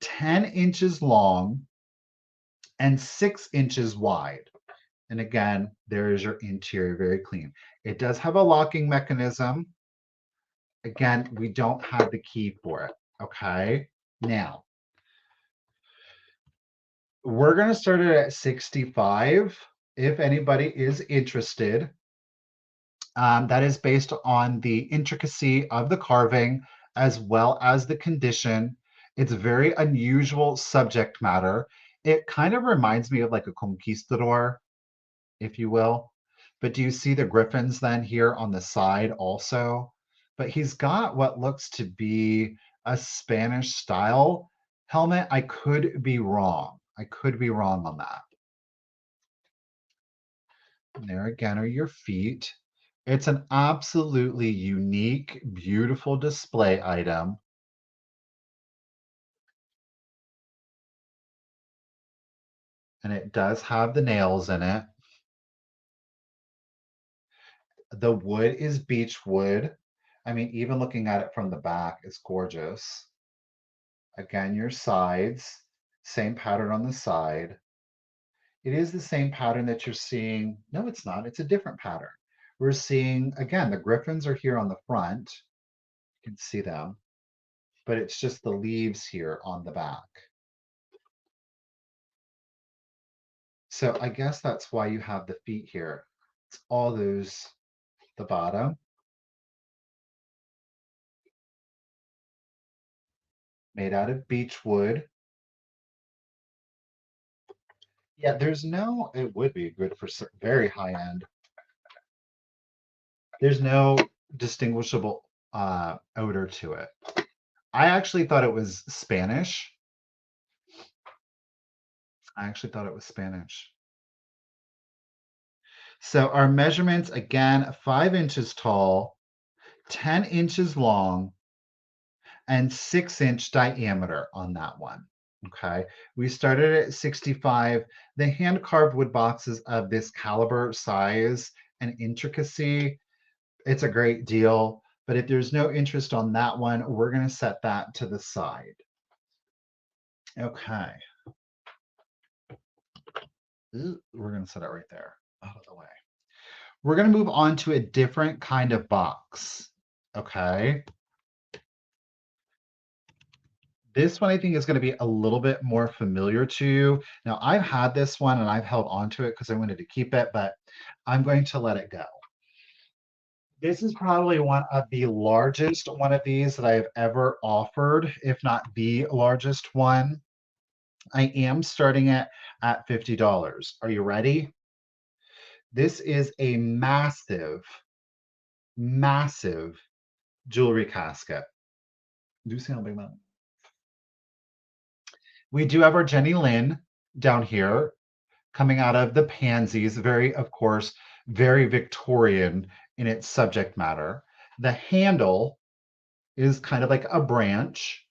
10 inches long, and 6 inches wide. And again, there is your interior, very clean. It does have a locking mechanism. Again, we don't have the key for it. Okay. Now, we're going to start it at 65 if anybody is interested. That is based on the intricacy of the carving as well as the condition. It's very unusual subject matter. It kind of reminds me of like a conquistador, if you will. But do you see the griffins then here on the side also? But he's got what looks to be a Spanish style helmet. I could be wrong. I could be wrong on that. And there again are your feet. It's an absolutely unique, beautiful display item. And it does have the nails in it. The wood is beech wood. I mean, even looking at it from the back, it's gorgeous. Again, your sides, same pattern on the side. It is the same pattern that you're seeing. No, it's not. It's a different pattern. We're seeing, again, the griffins are here on the front. You can see them, but it's just the leaves here on the back. So I guess that's why you have the feet here. It's all those, the bottom, made out of beech wood. Yeah, there's no, it would be good for very high end. There's no distinguishable odor to it. I actually thought it was Spanish. I actually thought it was Spanish. So our measurements, again, 5 inches tall, 10 inches long, and 6 inch diameter on that one. Okay, we started at 65. The hand carved wood boxes of this caliber, size, and intricacy, it's a great deal. But if there's no interest on that one, we're going to set that to the side. Okay. Ooh, we're going to set it right there, out of the way. We're going to move on to a different kind of box. Okay. This one I think is going to be a little bit more familiar to you. Now, I've had this one and I've held on to it because I wanted to keep it, but I'm going to let it go. This is probably one of the largest one of these that I have ever offered, if not the largest one. I am starting it at $50. Are you ready? This is a massive, massive jewelry casket. Do you see how big that is? We do have our Jenny Lynn down here coming out of the pansies, very, of course, very Victorian in its subject matter. The handle is kind of like a branch.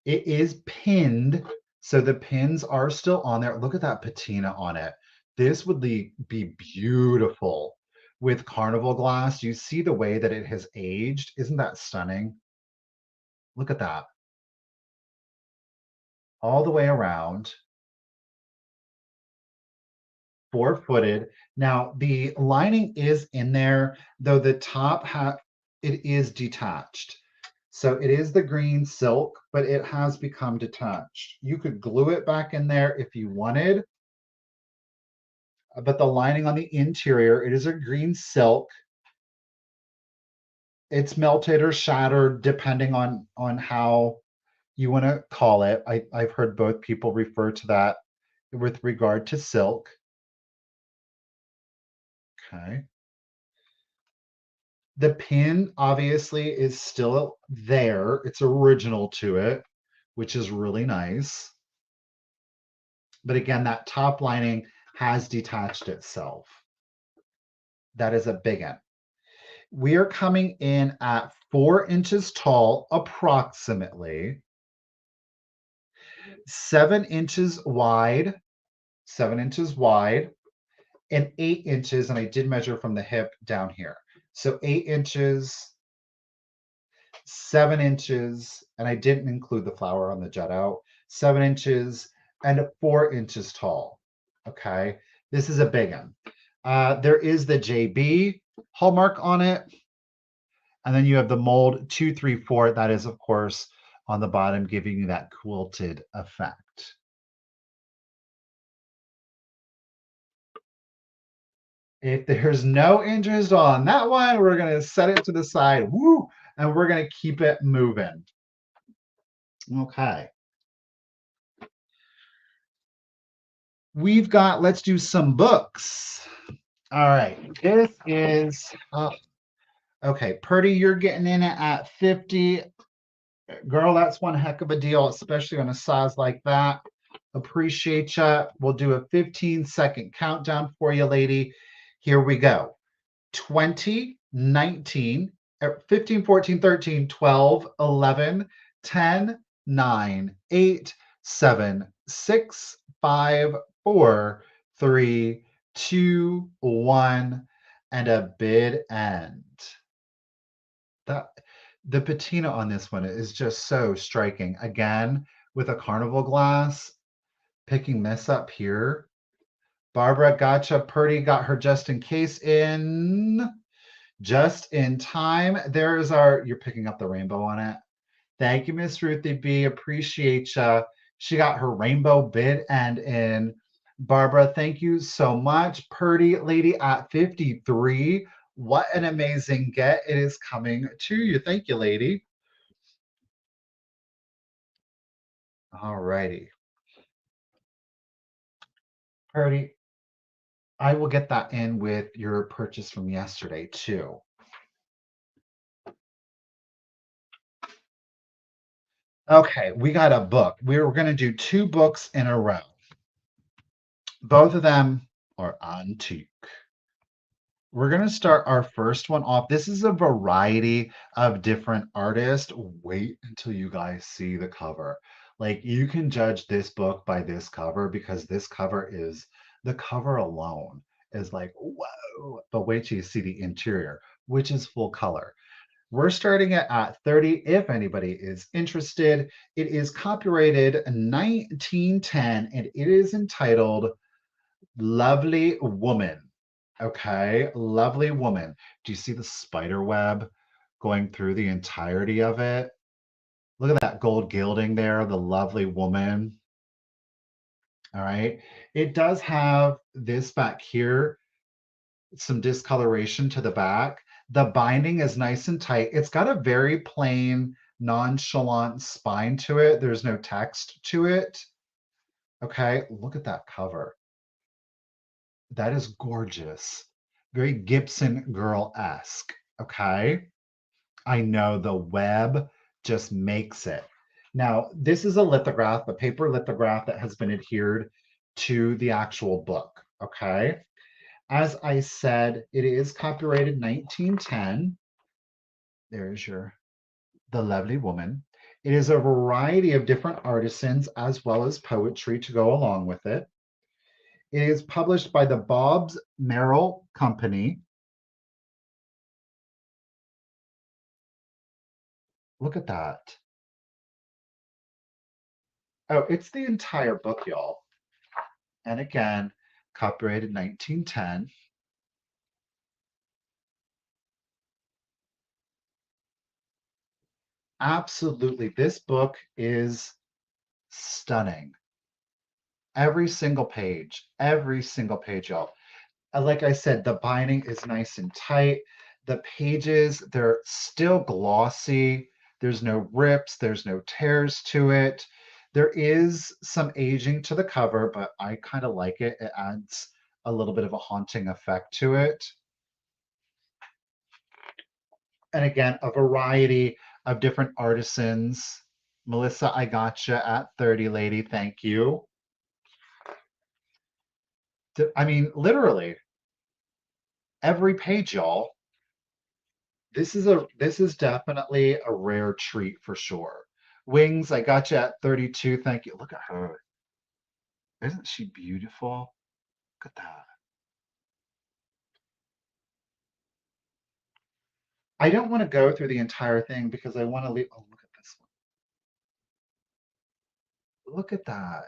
It is pinned, so the pins are still on there. Look at that patina on it. This would be beautiful with carnival glass. You see the way that it has aged. Isn't that stunning? Look at that. All the way around. 4-footed. Now the lining is in there, though the top half, it is detached. So it is the green silk, but it has become detached. You could glue it back in there if you wanted, but the lining on the interior, it is a green silk. It's melted or shattered depending on how you want to call it. I've heard both people refer to that with regard to silk. Okay. The pin obviously is still there. It's original to it, which is really nice. But again, that top lining has detached itself. That is a big one. We are coming in at 4 inches tall, approximately, 7 inches wide, 7 inches wide, and 8 inches. And I did measure from the hip down here. So 8 inches, 7 inches, and I didn't include the flower on the jut out, 7 inches, and 4 inches tall. Okay, this is a big one. There is the JB hallmark on it, and then you have the mold 234. That is, of course, on the bottom, giving you that quilted effect. If there's no interest on that one, we're going to set it to the side. Woo! And we're going to keep it moving. Okay. We've got, let's do some books. All right. This is, okay, Purdy, you're getting in it at 50. Girl, that's one heck of a deal, especially on a size like that. Appreciate you. We'll do a 15-second countdown for you, lady. Here we go. 20, 19, 15, 14, 13, 12, 11, 10, 9, 8, 7, 6, 5, 4, 3, 2, 1, and a bid end. That the patina on this one is just so striking. Again, with a carnival glass, picking this up here. Barbara gotcha. Purdy got her just in case in. Just in time. There's our, you're picking up the rainbow on it. Thank you, Miss Ruthie B. Appreciate ya. She got her rainbow bid and in. Barbara, thank you so much. Purdy lady at 53. What an amazing get. It is coming to you. Thank you, lady. All righty. Purdy, I will get that in with your purchase from yesterday, too. Okay, we got a book. We're going to do 2 books in a row. Both of them are antique. We're going to start our first one off. This is a variety of different artists. Wait until you guys see the cover. Like, you can judge this book by this cover because this cover is, the cover alone is like, whoa. But wait till you see the interior, which is full color. We're starting it at 30 if anybody is interested. It is copyrighted 1910 and it is entitled Lovely Woman. Okay, Lovely Woman. Do you see the spider web going through the entirety of it? Look at that gold gilding there, the Lovely Woman. All right. It does have this back here, some discoloration to the back. The binding is nice and tight. It's got a very plain, nonchalant spine to it. There's no text to it. Okay, look at that cover. That is gorgeous. Very Gibson girl-esque. Okay. I know the web just makes it. Now, this is a lithograph, a paper lithograph that has been adhered to the actual book. Okay. As I said, it is copyrighted 1910. There's your The Lovely Woman. It is a variety of different artisans as well as poetry to go along with it. It is published by the Bobbs Merrill Company. Look at that. Oh, it's the entire book, y'all. And again, copyrighted 1910. Absolutely. This book is stunning. Every single page, y'all. Like I said, the binding is nice and tight. The pages, they're still glossy. There's no rips, there's no tears to it. There is some aging to the cover, but I kind of like it. It adds a little bit of a haunting effect to it. And again, a variety of different artisans. Melissa, I gotcha at 30, lady. Thank you. I mean, literally every page, y'all. This is definitely a rare treat for sure. Wings, I got you at 32. Thank you. Look at her. Isn't she beautiful? Look at that. I don't want to go through the entire thing because I want to leave. Oh, look at this one. Look at that.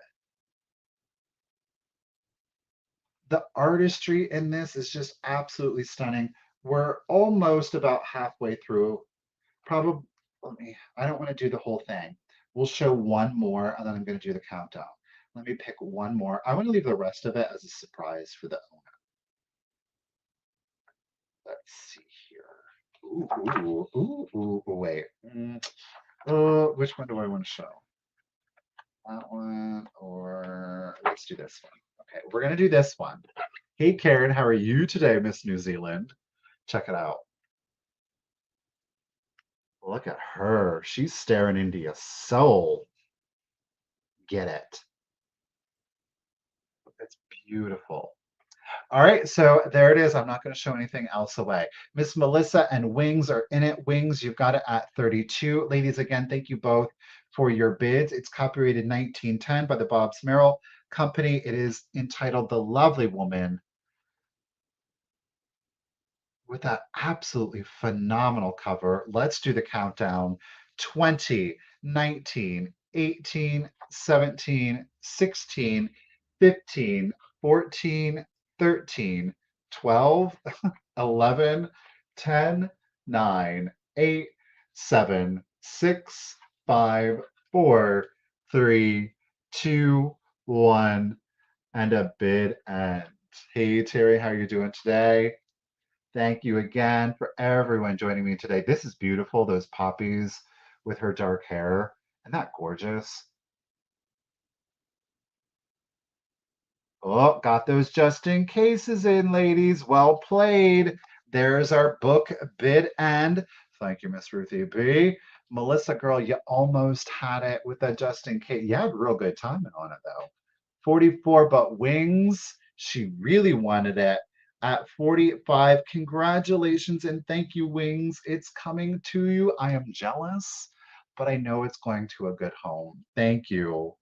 The artistry in this is just absolutely stunning. We're almost about halfway through. Probably, I don't want to do the whole thing. We'll show one more and then I'm going to do the countdown. Let me pick one more. I want to leave the rest of it as a surprise for the owner. Let's see here. Wait. Which one do I want to show? That one, or let's do this one. Okay, we're gonna do this one. Hey Karen, how are you today, Miss New Zealand? Check it out. Look at her. She's staring into your soul. Get it. It's beautiful. All right, so there it is. I'm not going to show anything else away. Miss Melissa and Wings are in it. Wings, you've got it at 32. Ladies, again, thank you both for your bids. It's copyrighted 1910 by the Bob Smerrill Company. It is entitled The Lovely Woman, with that absolutely phenomenal cover. Let's do the countdown. 20, 19, 18, 17, 16, 15, 14, 13, 12, 11, 10, 9, 8, 7, 6, 5, 4, 3, 2, 1, and a bid end. Hey Terry, how are you doing today? Thank you again for everyone joining me today. This is beautiful, those poppies with her dark hair. Isn't that gorgeous? Oh, got those just in cases in, ladies. Well played. There's our book bid end. Thank you, Miss Ruthie B. Melissa, girl, you almost had it with that just in case. You had real good timing on it, though. 44, but Wings, she really wanted it at 45. Congratulations and thank you, Wings. It's coming to you. I am jealous, but I know it's going to a good home. Thank you.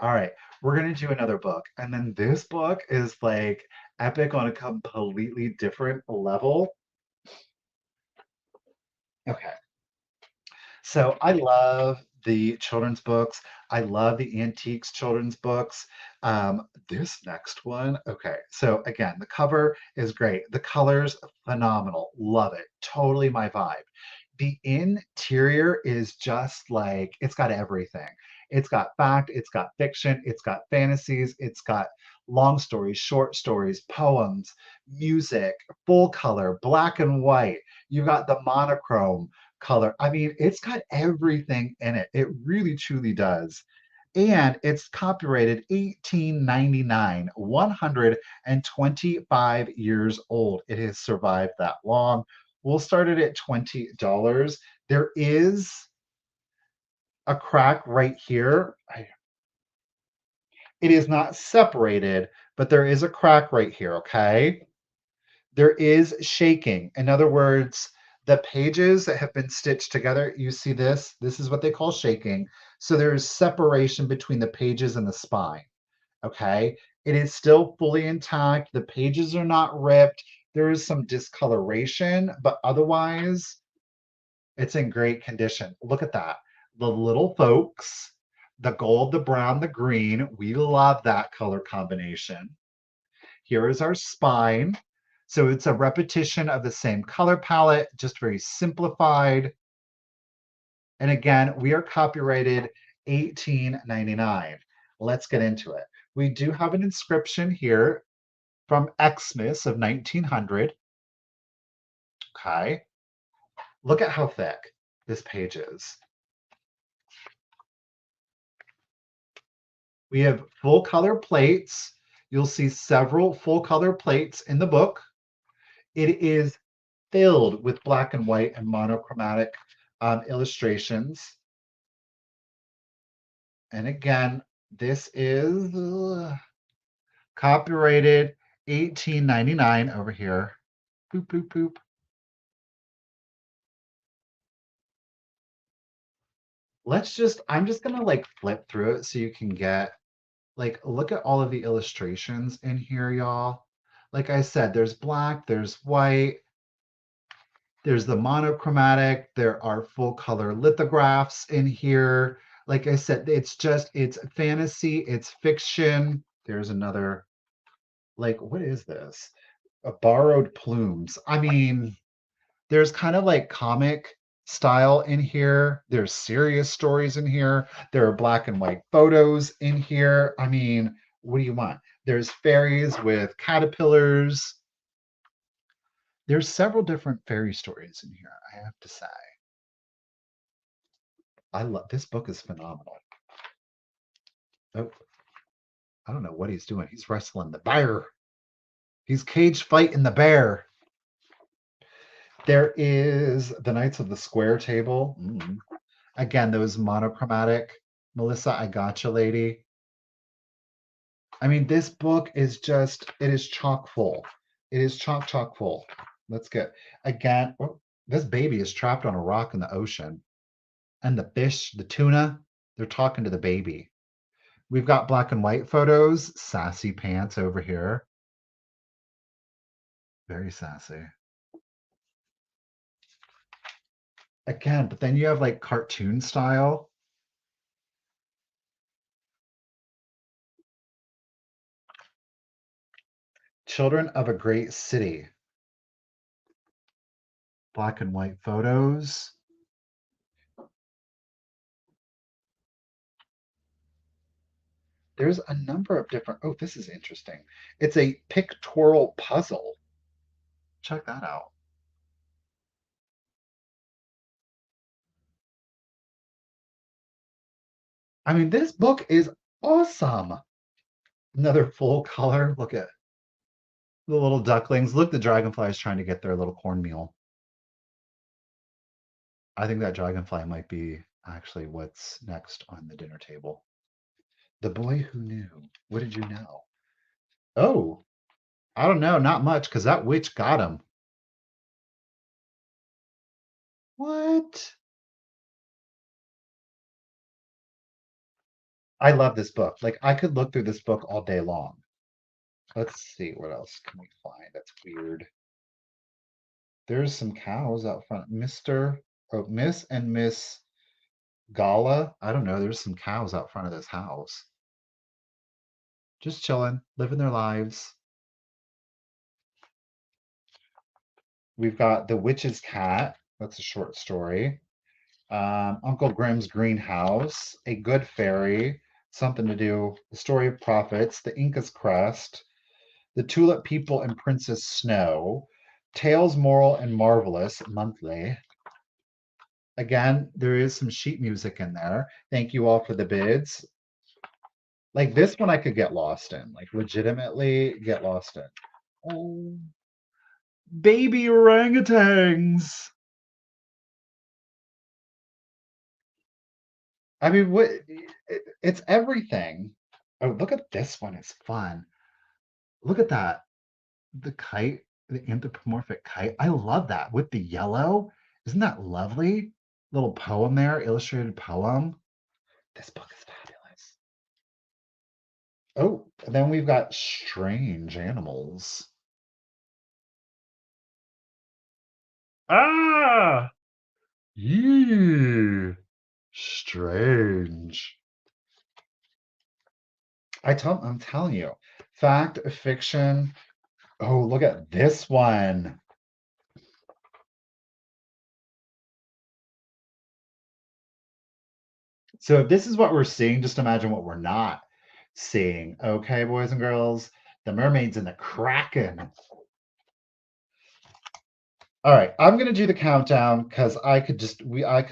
All right, we're going to do another book. And then this book is like epic on a completely different level. Okay. So I love the children's books. I love the antiques children's books. This next one, okay. So again, the cover is great. The colors, phenomenal. Love it. Totally my vibe. The interior is just like it's got everything. It's got fact, it's got fiction, it's got fantasies, it's got long stories, short stories, poems, music, full color, black and white. You've got the monochrome color. I mean, it's got everything in it. It really truly does. And it's copyrighted 1899, 125 years old. It has survived that long. We'll start it at $20. There is a crack right here. It is not separated, but there is a crack right here, okay? There is shaking. In other words, the pages that have been stitched together, you see this? This is what they call shaking. So there's separation between the pages and the spine. Okay. It is still fully intact. The pages are not ripped. There is some discoloration, but otherwise, it's in great condition. Look at that. The little folks, the gold, the brown, the green. We love that color combination. Here is our spine. So it's a repetition of the same color palette, just very simplified. And again, we are copyrighted 1899. Let's get into it. We do have an inscription here from Xmas of 1900. Okay. Look at how thick this page is. We have full color plates. You'll see several full color plates in the book. It is filled with black and white and monochromatic illustrations. And again, this is copyrighted 1899 over here. Boop, boop, boop. I'm just gonna like flip through it so you can get like, look at all of the illustrations in here, y'all. Like I said, there's black, there's white, there's the monochromatic, there are full color lithographs in here. Like I said, it's fantasy, it's fiction. There's another, like, what is this? A borrowed plumes. I mean, there's kind of like comic style in here. There's serious stories in here. There are black and white photos in here. I mean, what do you want? There's fairies with caterpillars. There's several different fairy stories in here, I have to say. I love this book is phenomenal. Oh, I don't know what he's doing. He's wrestling the bear. He's cage fighting the bear. There is the Knights of the Square Table. Again, those monochromatic. Melissa, I gotcha, lady. I mean, this book is just, it is chock full. It is chock full. Let's get, again, this baby is trapped on a rock in the ocean. And the fish, the tuna, they're talking to the baby. We've got black and white photos, sassy pants over here. Very sassy. Again, but then you have like cartoon style. Children of a Great City. Black and white photos. There's a number of different, oh, this is interesting. It's a pictorial puzzle. Check that out. I mean, this book is awesome. Another full color. Look at the little ducklings. Look, the dragonfly is trying to get their little cornmeal. I think that dragonfly might be actually what's next on the dinner table. The Boy Who Knew. What did you know? Oh, I don't know. Not much because that witch got him. What? I love this book. Like, I could look through this book all day long. Let's see. What else can we find that's weird? There's some cows out front. Miss and Miss Gala. I don't know. There's some cows out front of this house. Just chilling, living their lives. We've got The Witch's Cat. That's a short story. Uncle Grimm's Greenhouse. A Good Fairy. Something to do. The Story of Prophets. The Inca's Crest. The Tulip People and Princess Snow. Tales Moral and Marvelous monthly. Again, there is some sheet music in there. Thank you all for the bids. Like this one I could get lost in, like legitimately get lost in. Oh, baby orangutans. I mean, it's everything. Oh, look at this one. It's fun. Look at that. The kite, the anthropomorphic kite. I love that with the yellow. Isn't that lovely? Little poem there, illustrated poem. This book is fabulous. Oh, and then we've got strange animals. Ah! Yee! Strange. I'm telling you. Fact, fiction. Oh, look at this one. So if this is what we're seeing, just imagine what we're not seeing. Okay, boys and girls. The mermaids and the kraken. All right, I'm gonna do the countdown because I could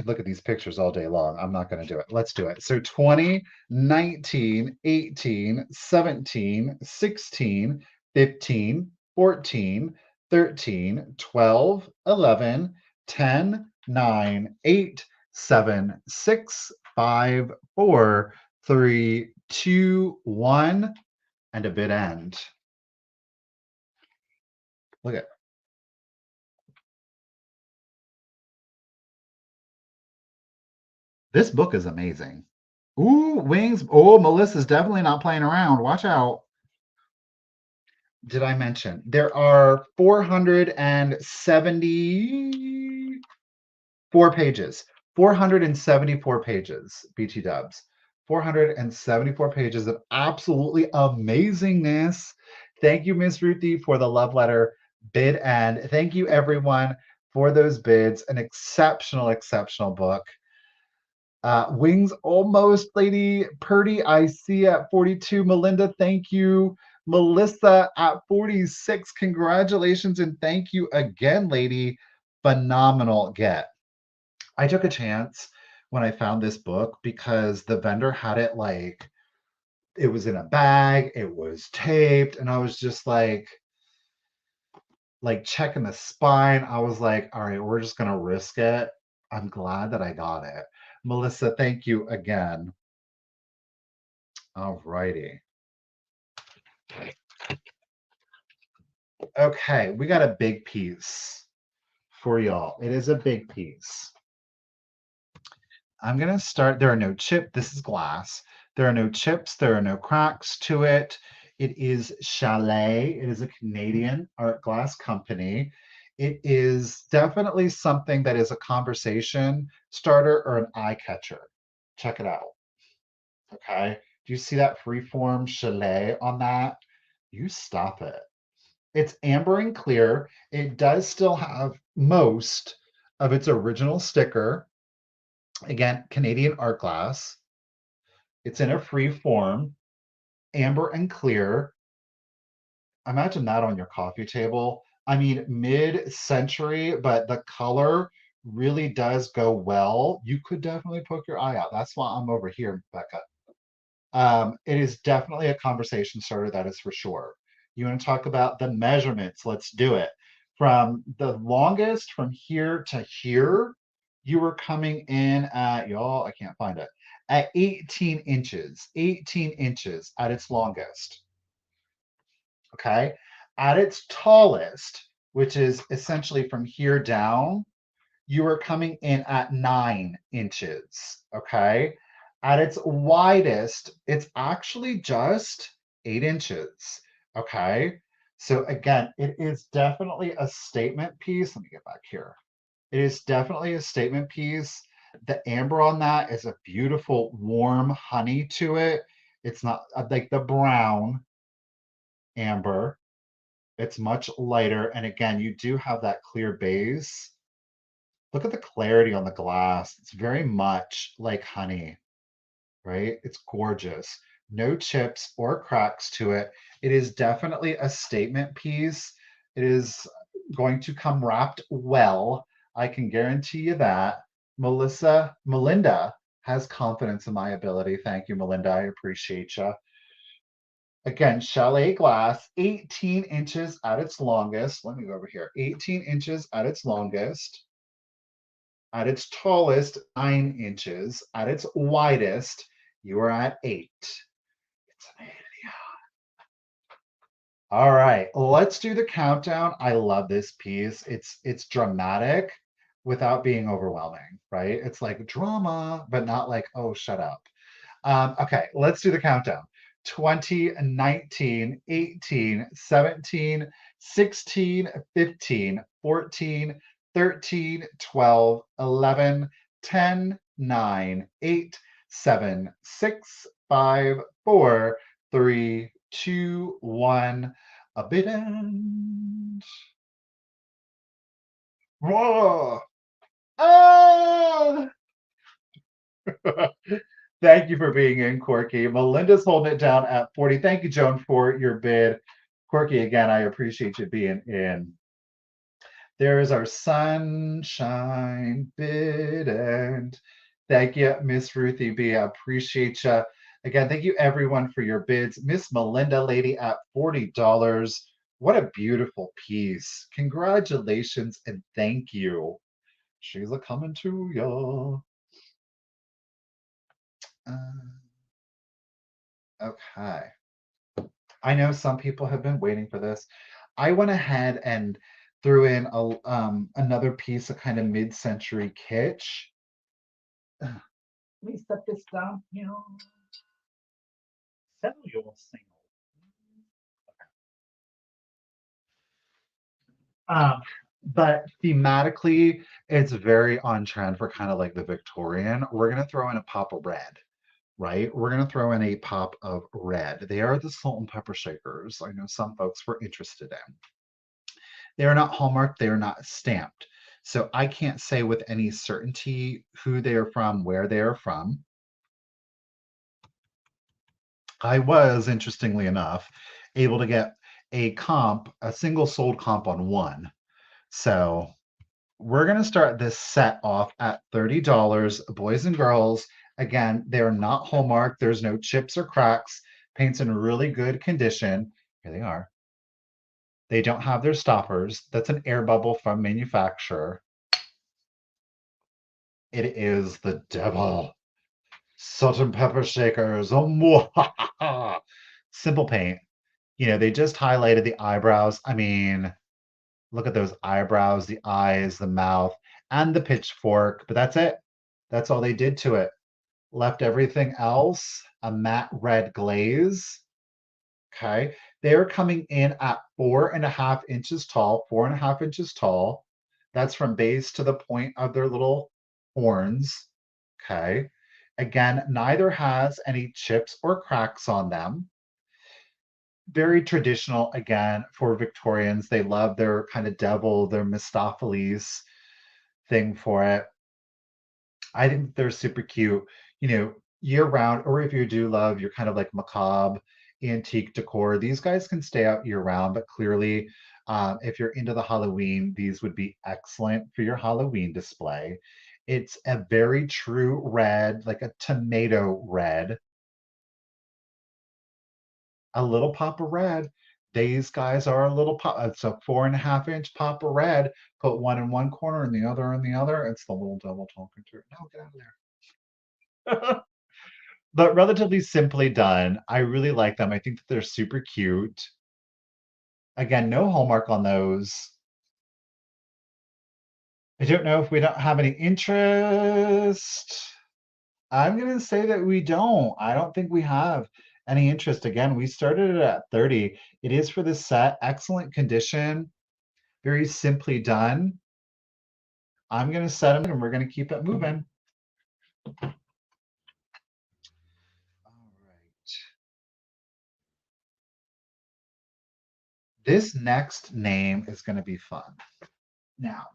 look at these pictures all day long. I'm not gonna do it. Let's do it. So 20, 19, 18, 17, 16, 15, 14, 13, 12, 11, 10, 9, 8, 7, 6, 5, 4, 3, 2, 1, and a bit end. Look at this book is amazing. Ooh, wings. Oh, Melissa's definitely not playing around. Watch out. Did I mention there are 474 pages? 474 pages, BT dubs. 474 pages of absolutely amazingness. Thank you, Miss Ruthie, for the love letter bid. And thank you, everyone, for those bids. An exceptional, exceptional book. Wings almost, Lady Purdy, I see at 42. Melinda, thank you. Melissa at 46. Congratulations and thank you again, lady. Phenomenal get. I took a chance when I found this book because the vendor had it like it was in a bag, it was taped, and I was just like checking the spine. I was like, all right, we're just gonna risk it. I'm glad that I got it. Melissa, thank you again. All righty. Okay, we got a big piece for y'all. It is a big piece. I'm going to start. There are no chips. This is glass. There are no chips. There are no cracks to it. It is Chalet. It is a Canadian art glass company. It is definitely something that is a conversation starter or an eye catcher. Check it out. Okay. Do you see that freeform Chalet on that? You stop it. It's amber and clear. It does still have most of its original sticker. Again, Canadian art glass. It's in a free form, amber and clear. Imagine that on your coffee table. I mean, mid-century, but the color really does go well. You could definitely poke your eye out. That's why I'm over here, Becca. It is definitely a conversation starter, that is for sure. You want to talk about the measurements? Let's do it. From the longest from here to here, you were coming in at, y'all, I can't find it, at 18 inches, 18 inches at its longest. Okay. At its tallest, which is essentially from here down, you are coming in at 9 inches. Okay. At its widest, it's actually just 8 inches. Okay. So again, it is definitely a statement piece. Let me get back here. It is definitely a statement piece. The amber on that is a beautiful, warm honey to it. It's not like the brown amber. It's much lighter. And again, you do have that clear base. Look at the clarity on the glass. It's very much like honey, right? It's gorgeous. No chips or cracks to it. It is definitely a statement piece. It is going to come wrapped well. I can guarantee you that. Melinda has confidence in my ability. Thank you, Melinda. I appreciate you. Again, Chalet glass, 18 inches at its longest. Let me go over here. 18 inches at its longest. At its tallest, 9 inches. At its widest, you are at 8. It's an All right, let's do the countdown. I love this piece. It's dramatic without being overwhelming, right? It's like drama, but not like, oh, shut up. Okay, let's do the countdown. 20, 19, 18, 17, 16, 15, 14, 13, 12, 11, 10, 9, 8, 7, 6, 5, 4, 3, 2, 1. A bit end. Whoa! Ah! Thank you for being in, Corky. Melinda's holding it down at 40. Thank you, Joan, for your bid. Corky, again, I appreciate you being in. There's our sunshine bid. And thank you, Miss Ruthie B. I appreciate you. Again, thank you everyone for your bids. Miss Melinda Lady at $40. What a beautiful piece. Congratulations and thank you. She's a coming to you. Okay. I know some people have been waiting for this. I went ahead and threw in another piece of kind of mid-century kitsch. Let me set this down here. Cellular single. Um, but thematically, it's very on trend for kind of like the Victorian. We're gonna throw in a pop of red, right? We're gonna throw in a pop of red. They are the salt and pepper shakers. I know some folks were interested in. They are not hallmarked, they are not stamped. So I can't say with any certainty who they are from, where they are from. I was, interestingly enough, able to get a comp, a single sold comp on one. So we're going to start this set off at $30, boys and girls. Again, they're not hallmarked. There's no chips or cracks. Paint's in really good condition. Here they are. They don't have their stoppers. That's an air bubble from manufacturer. It is the devil. Salt and pepper shakers. Oh, simple paint. You know, they just highlighted the eyebrows. I mean, look at those eyebrows, the eyes, the mouth, and the pitchfork. But that's it. That's all they did to it. Left everything else a matte red glaze. Okay. They're coming in at 4.5 inches tall, 4.5 inches tall. That's from base to the point of their little horns. Okay. Again, neither has any chips or cracks on them. Very traditional, again, for Victorians. They love their kind of devil, their Mephistopheles thing for it. I think they're super cute, you know, year round, or if you do love your kind of like macabre antique decor, these guys can stay out year round, but clearly, if you're into the Halloween, these would be excellent for your Halloween display. It's a very true red, like a tomato red, a little pop of red. These guys are a little pop. It's a 4.5 inch pop of red. Put one in one corner and the other in the other. It's the little devil talking to it. No, get out of there. But relatively simply done. I really like them. I think that they're super cute. Again, no hallmark on those. I don't know if we don't have any interest. I'm going to say that we don't. I don't think we have any interest. Again, we started it at 30. It is for this set. Excellent condition. Very simply done. I'm going to set them and we're going to keep it moving. All right. This next name is going to be fun. Now,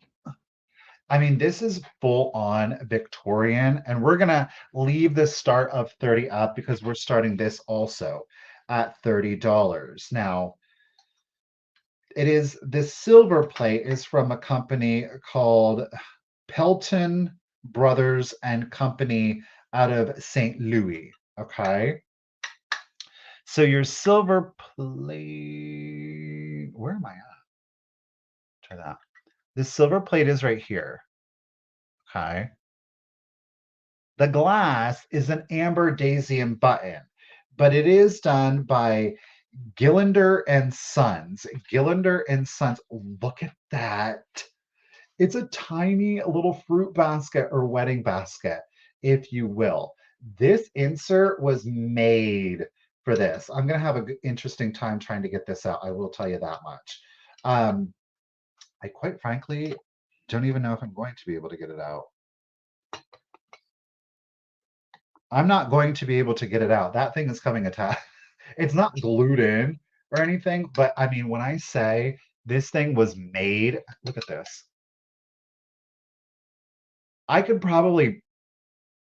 I mean, this is full on Victorian, and we're gonna leave the start of 30 up because we're starting this also at $30. Now, it is this silver plate is from a company called Pelton Brothers and Company out of St. Louis. Okay. So your silver plate, where am I at? Try that. This silver plate is right here. Okay. The glass is an amber daisy and button, but it is done by Gillinder and Sons. Gillinder and Sons. Look at that. It's a tiny little fruit basket or wedding basket, if you will. This insert was made for this. I'm going to have an interesting time trying to get this out. I will tell you that much. I quite frankly don't even know if I'm going to be able to get it out. I'm not going to be able to get it out. That thing is coming attached. It's not glued in or anything, but I mean, when I say this thing was made, look at this. I could probably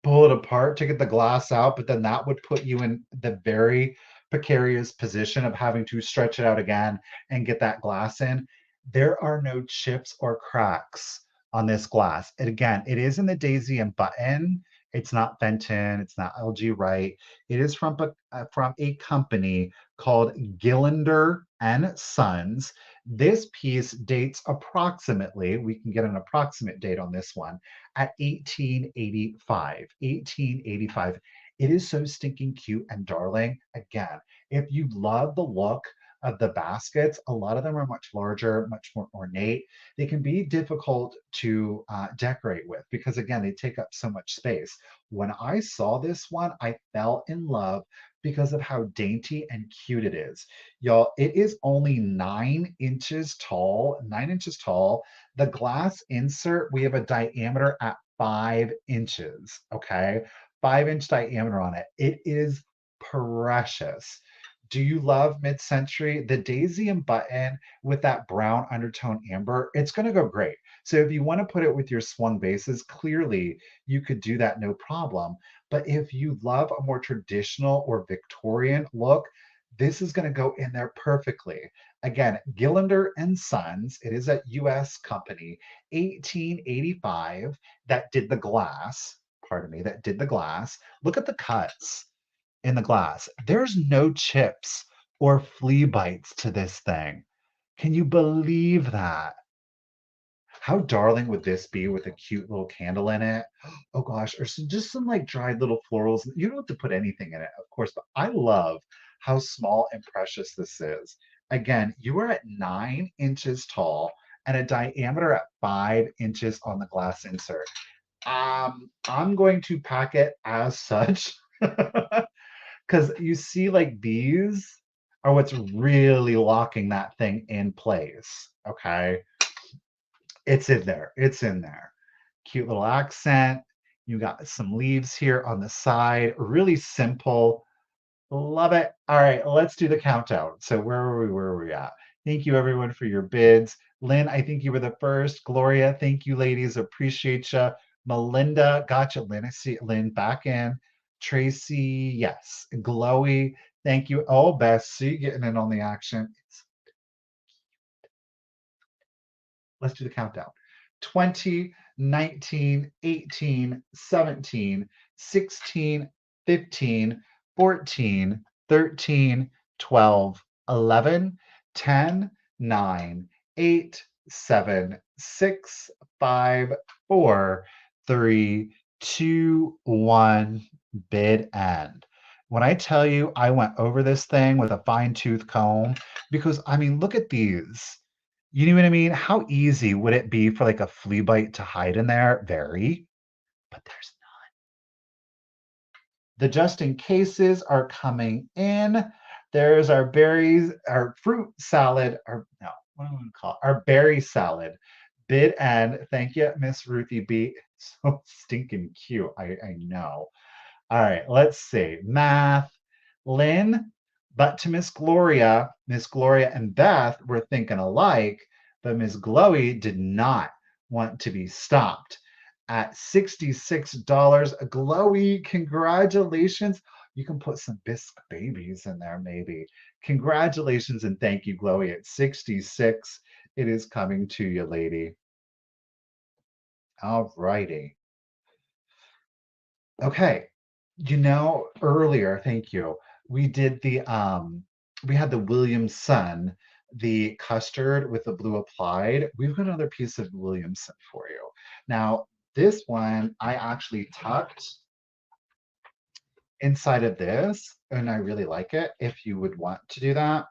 pull it apart to get the glass out, but then that would put you in the very precarious position of having to stretch it out again and get that glass in. There are no chips or cracks on this glass. And again, it is in the Daisy and Button. It's not Fenton. It's not LG Wright. It is from a company called Gillinder and Sons. This piece dates approximately, we can get an approximate date on this one, at 1885. 1885. It is so stinking cute and darling. Again, if you love the look of the baskets, a lot of them are much larger, much more ornate. They can be difficult to decorate with because, again, they take up so much space. When I saw this one, I fell in love because of how dainty and cute it is. Y'all, it is only 9 inches tall, 9 inches tall. The glass insert, we have a diameter at 5 inches, okay? 5 inch diameter on it. It is precious. Do you love mid-century? The daisy and button with that brown undertone amber, it's going to go great. So if you want to put it with your swung bases, clearly you could do that no problem. But if you love a more traditional or Victorian look, this is going to go in there perfectly. Again, Gillinder and Sons, it is a US company, 1885, that did the glass. Pardon me, that did the glass. Look at the cuts in the glass. There's no chips or flea bites to this thing. Can you believe that? How darling would this be with a cute little candle in it? Oh gosh, or just some like dried little florals. You don't have to put anything in it, of course, but I love how small and precious this is. Again, you are at 9 inches tall and a diameter at 5 inches on the glass insert. I'm going to pack it as such. Because you see, like these are what's really locking that thing in place. Okay. It's in there. It's in there. Cute little accent. You got some leaves here on the side. Really simple. Love it. All right, let's do the countdown. So where are we? Where are we at? Thank you everyone for your bids. Lynn, I think you were the first. Gloria, thank you, ladies. Appreciate you. Melinda, gotcha. Lynn, I see Lynn back in. Tracy, yes. Glowy, thank you. Oh, Bessie, getting in on the action. Let's do the countdown. 20, 19, 18, 17, 16, 15, 14, 13, 12, 11, 10, 9, 8, 7, 6, 5, 4, 3, 2, 1. Bid end. When I tell you I went over this thing with a fine tooth comb, because I mean, look at these. You know what I mean? How easy would it be for like a flea bite to hide in there? Very, but there's the just in cases are coming in. There's our berries, our fruit salad, or no, what do I want to call it? Our berry salad. Bid and thank you, Miss Ruthie B. So stinking cute. I know. All right, let's see. Math, Lynn, but to Miss Gloria and Beth were thinking alike, but Miss Glowy did not want to be stopped. At $66, Glowy, congratulations. You can put some bisque babies in there, maybe. Congratulations and thank you, Glowy. At 66, it is coming to you, lady. All righty. Okay. Earlier, thank you. We did we had the Williamson, the custard with the blue applied. We've got another piece of Williamson for you. Now, this one I actually tucked inside of this, and I really like it if you would want to do that.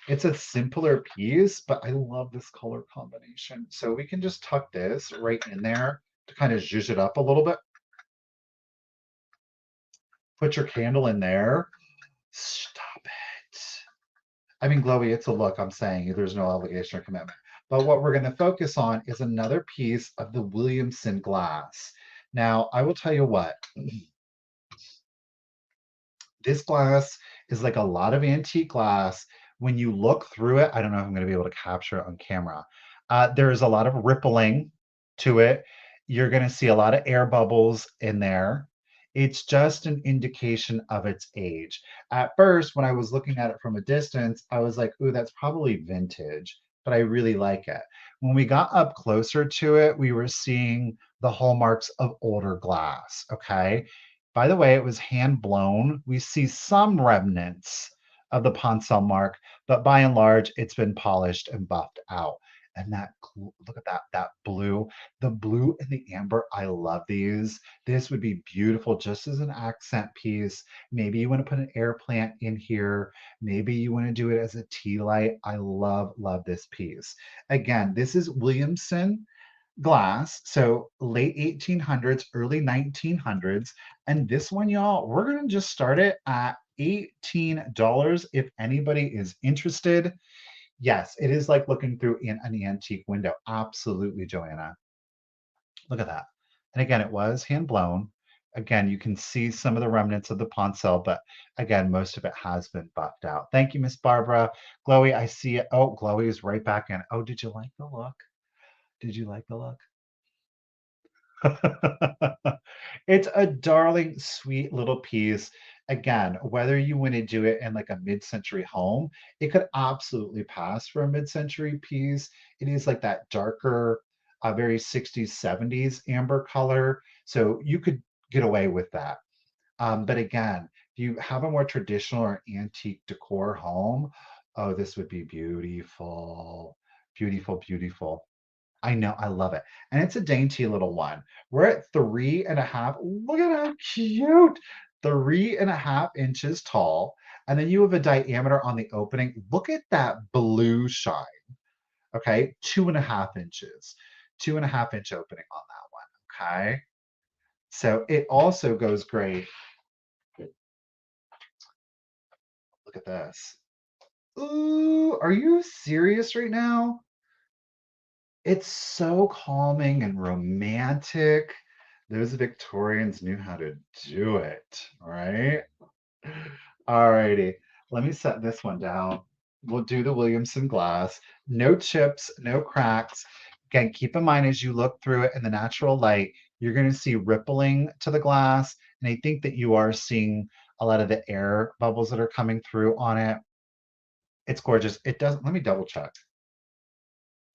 It's a simpler piece, but I love this color combination. So we can just tuck this right in there to kind of zhuzh it up a little bit. Put your candle in there. Stop it. I mean, Glowy, it's a look. I'm saying there's no obligation or commitment. But what we're going to focus on is another piece of the Williamson glass. Now, I will tell you what, this glass is like a lot of antique glass. When you look through it, I don't know if I'm going to be able to capture it on camera. There's a lot of rippling to it. You're going to see a lot of air bubbles in there. It's just an indication of its age. At first, when I was looking at it from a distance, I was like, ooh, that's probably vintage. but I really like it. When we got up closer to it, we were seeing the hallmarks of older glass. Okay. By the way, it was hand blown. We see some remnants of the Ponsel mark, but by and large, it's been polished and buffed out. And look at that blue, the blue and the amber. I love these. This would be beautiful just as an accent piece. Maybe you want to put an air plant in here. Maybe you want to do it as a tea light. I love this piece. Again, this is Williamson glass, so late 1800s, early 1900s. And this one, y'all, we're going to just start it at $18 if anybody is interested. Yes, it is like looking through an antique window. Absolutely, Joanna. Look at that. And again, it was hand blown. Again, you can see some of the remnants of the poncel, but again, most of it has been buffed out. Thank you, Miss Barbara. Chloe, I see it. Oh, Chloe is right back in. Oh, did you like the look? Did you like the look? It's a darling, sweet little piece. Again, whether you want to do it in like a mid-century home, it could absolutely pass for a mid-century piece. It is like that darker, very 60s, 70s amber color. So you could get away with that. But again, if you have a more traditional or antique decor home, oh, this would be beautiful. Beautiful, beautiful. I know, I love it. And it's a dainty little one. We're at 3.5. Look at how cute. 3.5 inches tall. And then you have a diameter on the opening. Look at that blue shine. Okay. 2.5 inches. 2.5 inch opening on that one. Okay. So it also goes great. Look at this. Ooh, are you serious right now? It's so calming and romantic. Those Victorians knew how to do it, right? All righty. Let me set this one down. We'll do the Williamson glass. No chips, no cracks. Again, keep in mind as you look through it in the natural light, you're going to see rippling to the glass. And I think that you are seeing a lot of the air bubbles that are coming through on it. It's gorgeous. It doesn't, let me double check.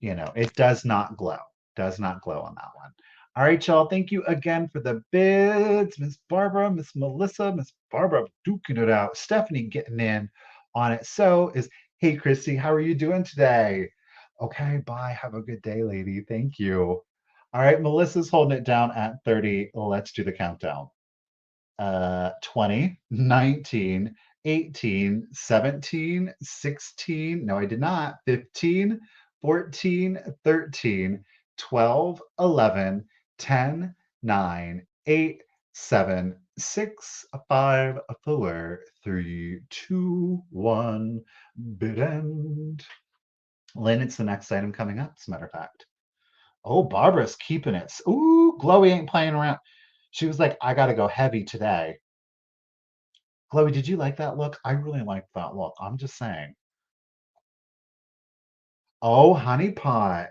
It does not glow on that one. All right, y'all. Thank you again for the bids. Miss Barbara, Miss Melissa, Miss Barbara duking it out. Stephanie getting in on it. So is, hey, Christy, how are you doing today? Okay, bye. Have a good day, lady. Thank you. All right, Melissa's holding it down at 30. Let's do the countdown. 20, 19, 18, 17, 16. No, I did not. 15, 14, 13, 12, 11, 10, 9, 8, 7, 6, 5, 4, 3, 2, 1. Bid end. Lynn, it's the next item coming up, as a matter of fact. Oh, Barbara's keeping it. Ooh, Glowy ain't playing around. She was like, I got to go heavy today. Chloe, did you like that look? I really like that look. I'm just saying. Oh, honey pot.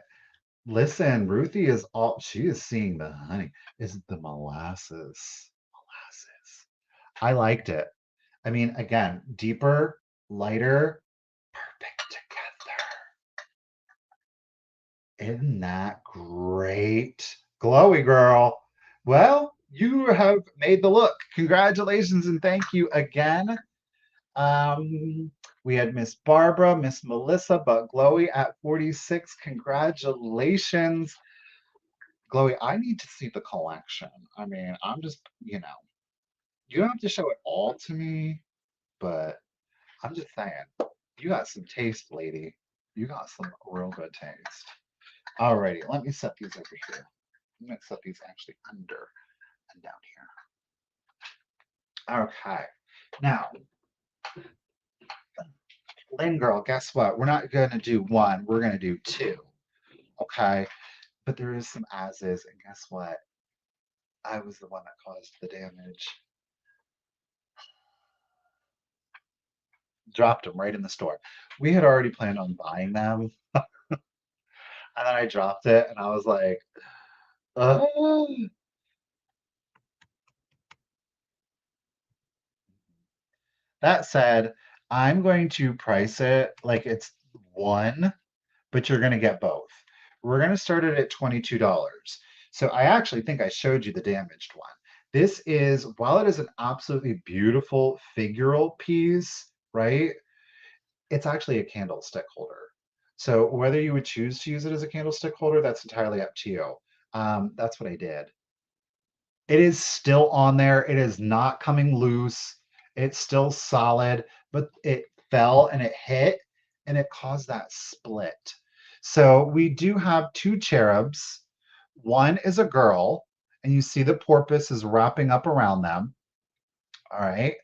Listen, Ruthie is all she is seeing the honey. Is the molasses. Molasses. I liked it. I mean, again, deeper, lighter, perfect together. Isn't that great? Glowy girl. Well, you have made the look. Congratulations and thank you again. We had Miss Barbara, Miss Melissa, but Glowy at 46. Congratulations. Glowy, I need to see the collection. I mean, I'm just, you don't have to show it all to me, but I'm just saying, you got some taste, lady. You got some real good taste. Alrighty, let me set these over here. I'm gonna set these actually under and down here. Okay. Now, Lynn girl, guess what? We're not gonna do one, we're gonna do two. Okay. But there is some as is, and guess what? I was the one that caused the damage. Dropped them right in the store. We had already planned on buying them, and then I dropped it, and I was like, oh. That said, I'm going to price it like it's one but you're going to get both. We're going to start it at $22. So I actually think I showed you the damaged one. This is, while it is an absolutely beautiful figural piece, right? It's actually a candlestick holder. So whether you would choose to use it as a candlestick holder, that's entirely up to you. That's what I did. It is still on there. It is not coming loose. It's still solid, but it fell and it hit and it caused that split. So we do have two cherubs. One is a girl, and you see the porpoise is wrapping up around them. All right.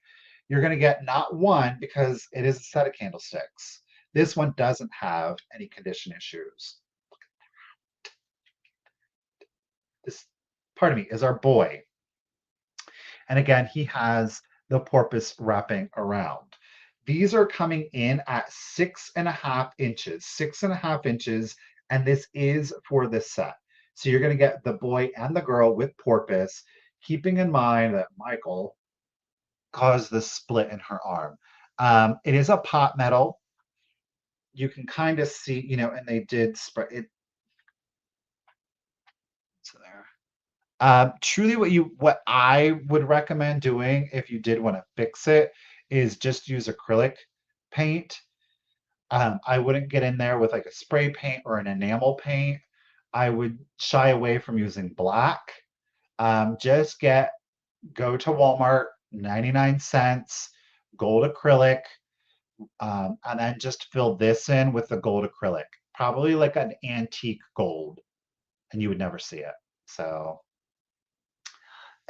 You're going to get not one because it is a set of candlesticks. This one doesn't have any condition issues. This, pardon me, is our boy. And again, he has the porpoise wrapping around. These are coming in at 6.5 inches, 6.5 inches, and this is for this set. So you're going to get the boy and the girl with porpoise, keeping in mind that Michael caused the split in her arm. It is a pot metal. You can kind of see, and they did spread it. So there. Truly, what I would recommend doing if you did want to fix it is just use acrylic paint. I wouldn't get in there with like a spray paint or an enamel paint. I would shy away from using black. Just go to Walmart, 99 cents, gold acrylic, and then just fill this in with the gold acrylic, probably like an antique gold, and you would never see it. So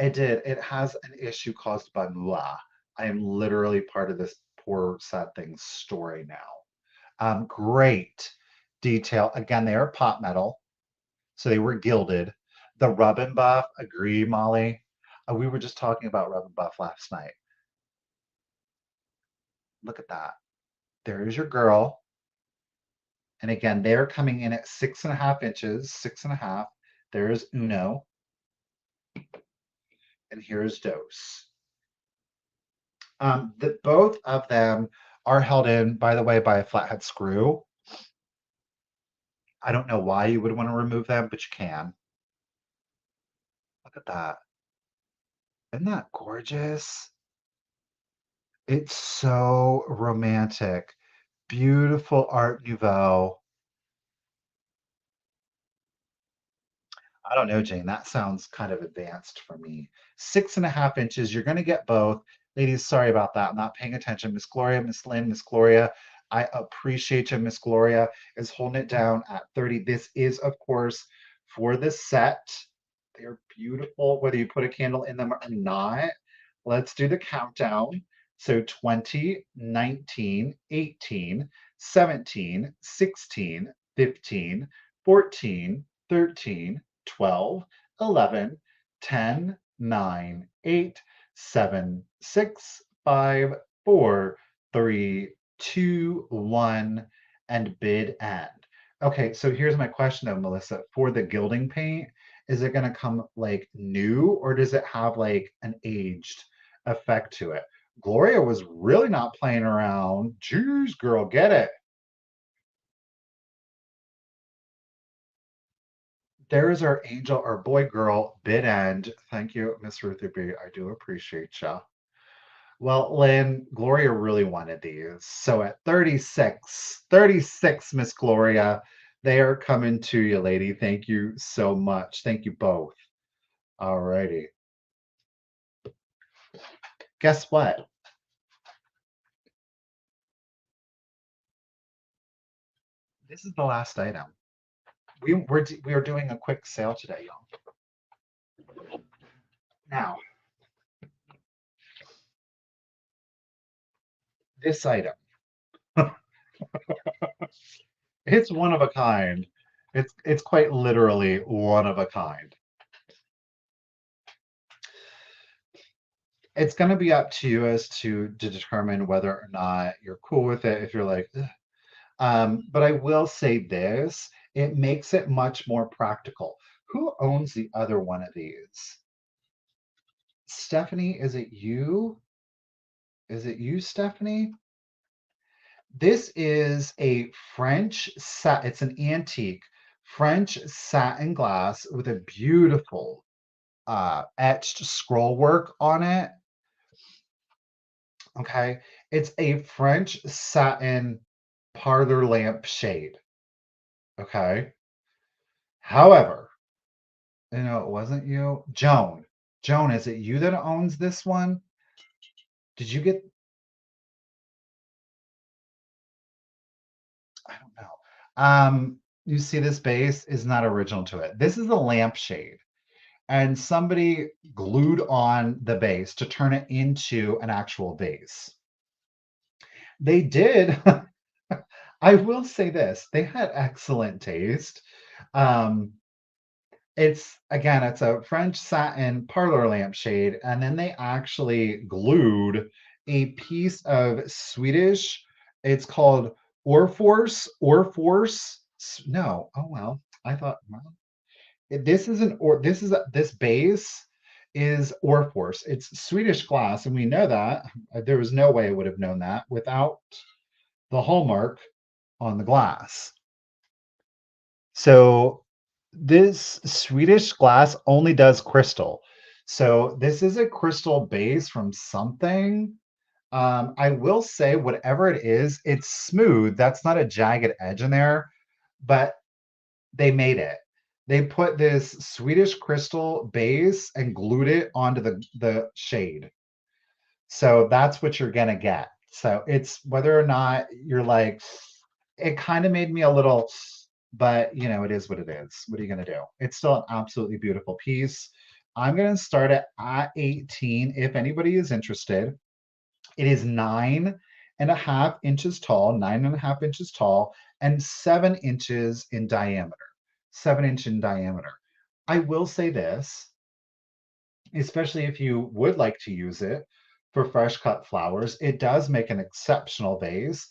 it did. It has an issue caused by moi. I am literally part of this poor sad thing's story now. Great detail. Again, they are pot metal, so they were gilded. The rub and buff, agree, Molly. We were just talking about rub and buff last night. Look at that. There is your girl. And again, they're coming in at 6.5 inches, 6.5. There's Uno, and here's Dos. Both of them are held in, by the way, by a flathead screw. I don't know why you would want to remove them, but you can. Look at that. Isn't that gorgeous? It's so romantic. Beautiful Art Nouveau. I don't know, Jane. That sounds kind of advanced for me. 6.5 inches. You're going to get both. Ladies, sorry about that. I'm not paying attention. Miss Gloria, Miss Lynn, Miss Gloria. I appreciate you. Miss Gloria is holding it down at 30. This is, of course, for the set. They're beautiful, whether you put a candle in them or not. Let's do the countdown. So 20, 19, 18, 17, 16, 15, 14, 13, 12, 11, 10, 9, 8, 7, 6, 5, 4, 3, 2, 1, and bid end. Okay, so here's my question though, Melissa. For the gilding paint, is it going to come like new or does it have like an aged effect to it? Gloria was really not playing around. Jeez, girl, get it. There's our angel, our boy girl, bid end. Thank you, Miss Ruthie B. I do appreciate ya. Well, Lynn, Gloria really wanted these. So at 36, 36, Miss Gloria, they are coming to you, lady. Thank you so much. Thank you both. All righty. Guess what? This is the last item. We are doing a quick sale today, y'all. Now, this item, it's one of a kind. It's quite literally one of a kind. It's going to be up to you as to determine whether or not you're cool with it. If you're like, ugh. But I will say this: it makes it much more practical. Who owns the other one of these? Stephanie, is it you? Is it you, Stephanie? This is a it's an antique French satin glass with a beautiful etched scroll work on it. Okay. It's a French satin parlor lamp shade. Okay. However, it wasn't you. Joan. Joan, is it you that owns this one? Did you get, I don't know. You see this base is not original to it. This is a lampshade. And somebody glued on the base to turn it into an actual vase. They did. I will say this, they had excellent taste. Um, it's a French satin parlor lampshade, and then they actually glued a piece of Swedish. It's called Orforce. No, oh well. I thought, well, this is this base is Orforce. It's Swedish glass, and we know that. There was no way I would have known that without the hallmark on the glass. So this Swedish glass only does crystal. So this is a crystal base from something. I will say, whatever it is, it's smooth. That's not a jagged edge in there, but they made it. They put this Swedish crystal base and glued it onto the shade. So that's what you're gonna get. So it's whether or not you're like, it kind of made me a little, but it is what it is. What are you gonna do? It's still an absolutely beautiful piece. I'm gonna start it at 18 if anybody is interested. It is 9.5 inches tall, 9.5 inches tall, and 7 inches in diameter. 7 inch in diameter. I will say this, especially if you would like to use it for fresh cut flowers, it does make an exceptional vase.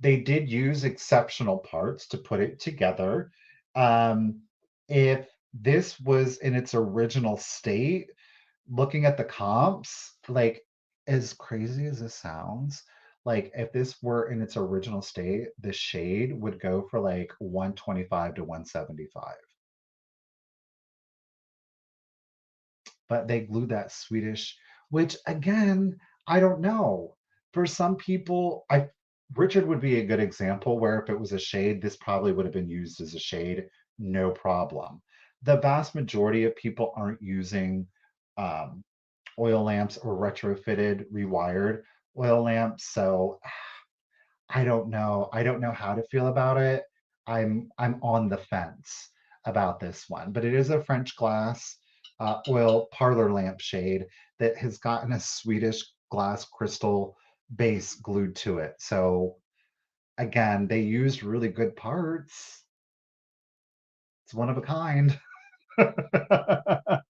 They did use exceptional parts to put it together. Um, if this was in its original state, looking at the comps, like as crazy as this sounds, like if this were in its original state, the shade would go for like 125 to 175. But they glued that Swedish, which again, I don't know. For some people, I Richard would be a good example where if it was a shade, this probably would have been used as a shade, no problem. The vast majority of people aren't using um, oil lamps or retrofitted, rewired oil lamps. So I don't know. I don't know how to feel about it. I'm on the fence about this one, but it is a French glass oil parlor lamp shade that has gotten a Swedish glass crystal base glued to it. So again, they used really good parts. It's one of a kind. All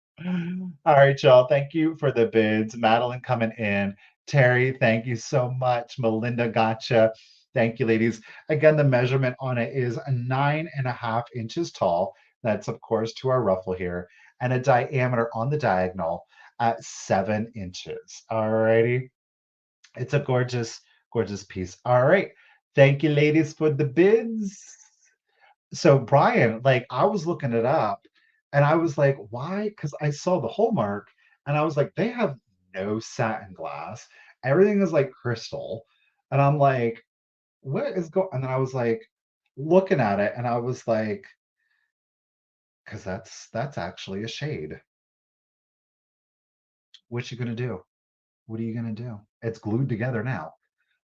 right, y'all. Thank you for the bids. Madeline coming in. Terry, thank you so much. Melinda, gotcha. Thank you, ladies. Again, the measurement on it is 9.5 inches tall. That's, of course, to our ruffle here, and a diameter on the diagonal at 7 inches. All righty. It's a gorgeous, gorgeous piece. All right. Thank you, ladies, for the bids. So Brian, like I was looking it up and I was like, why? Because I saw the hallmark and I was like, they have no satin glass. Everything is like crystal. And I'm like, what is going? And then I was like looking at it and I was like, because that's actually a shade. What you gonna do? What are you gonna do? It's glued together now.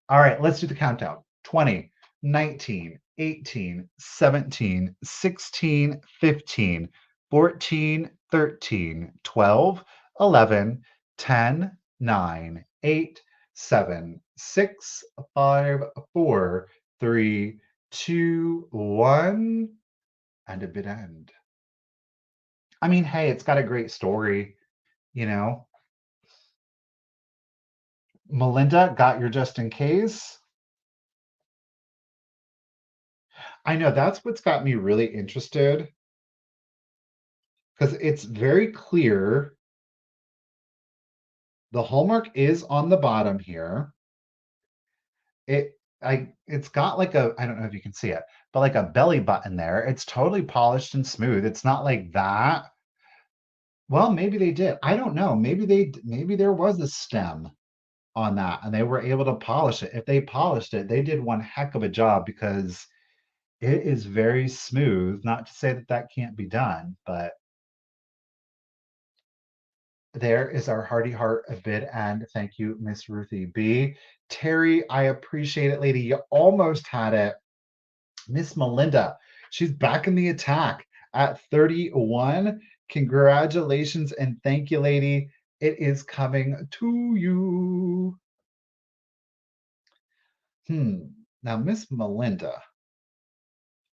All right, let's do the countdown. 20, 19, 18, 17, 16, 15, 14, 13, 12, 11, 10, 9, 8, 7, 6, 5, 4, 3, 2, 1, and a bit end. I mean, hey, it's got a great story, you know. Melinda got your just in case. I know that's what's got me really interested because it's very clear. The hallmark is on the bottom here. It it's got like a, I don't know if you can see it, but like a belly button there. It's totally polished and smooth. It's not like that. Well, maybe they did. I don't know. Maybe there was a stem on that and they were able to polish it. If they polished it, they did one heck of a job because it is very smooth. Not to say that that can't be done, but there is our hearty heart a bid and thank you, Miss Ruthie B. Terry, I appreciate it, lady. You almost had it. Miss Melinda, she's back in the attack at 31. Congratulations and thank you, lady. It is coming to you. Now, Miss Melinda,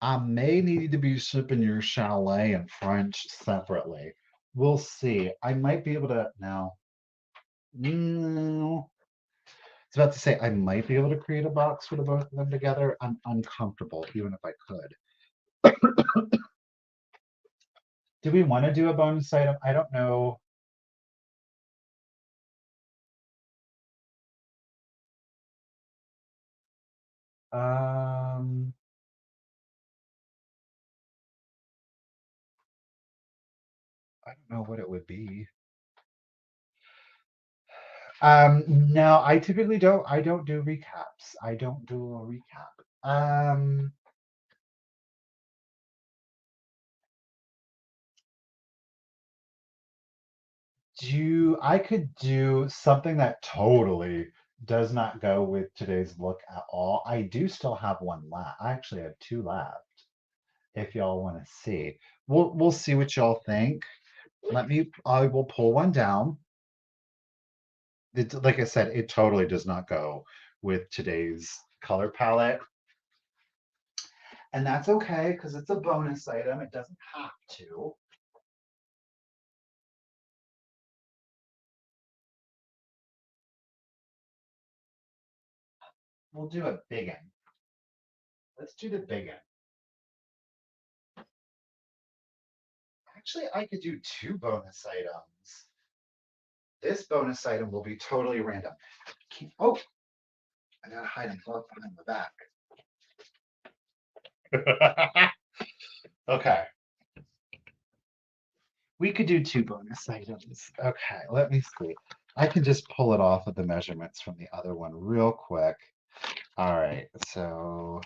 I may need to be shipping your chalet and French separately. We'll see. I might be able to now. No, I was about to say I might be able to create a box for the both of them together. I'm uncomfortable, even if I could. Do we want to do a bonus item? I don't know. Um, I don't know what it would be. No, I typically don't. I don't do recaps. I don't do a recap. I could do something that totally does not go with today's look at all. I do still have one left. I actually have two left. If y'all want to see, we'll see what y'all think. I will pull one down. Like I said, it totally does not go with today's color palette. And that's okay because it's a bonus item. It doesn't have to. We'll do a big one. Let's do the big one. Actually, I could do two bonus items. This bonus item will be totally random. Oh, I gotta hide them both behind the back. Okay. We could do two bonus items. Okay, let me see. I can just pull it off of the measurements from the other one real quick. All right, so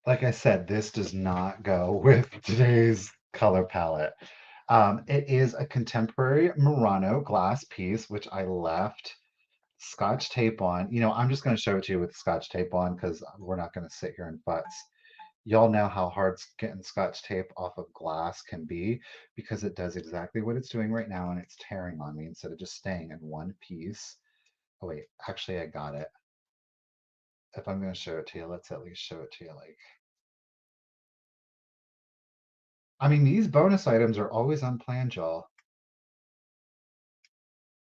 like I said, this does not go with today's color palette. It is a contemporary Murano glass piece, which I left Scotch tape on. I'm just going to show it to you with Scotch tape on because we're not going to sit here and futz. Y'all know how hard getting Scotch tape off of glass can be because it does exactly what it's doing right now and it's tearing on me instead of just staying in one piece. Oh, wait, actually, I got it. If I'm going to show it to you, let's at least show it to you like. I mean, these bonus items are always unplanned, y'all.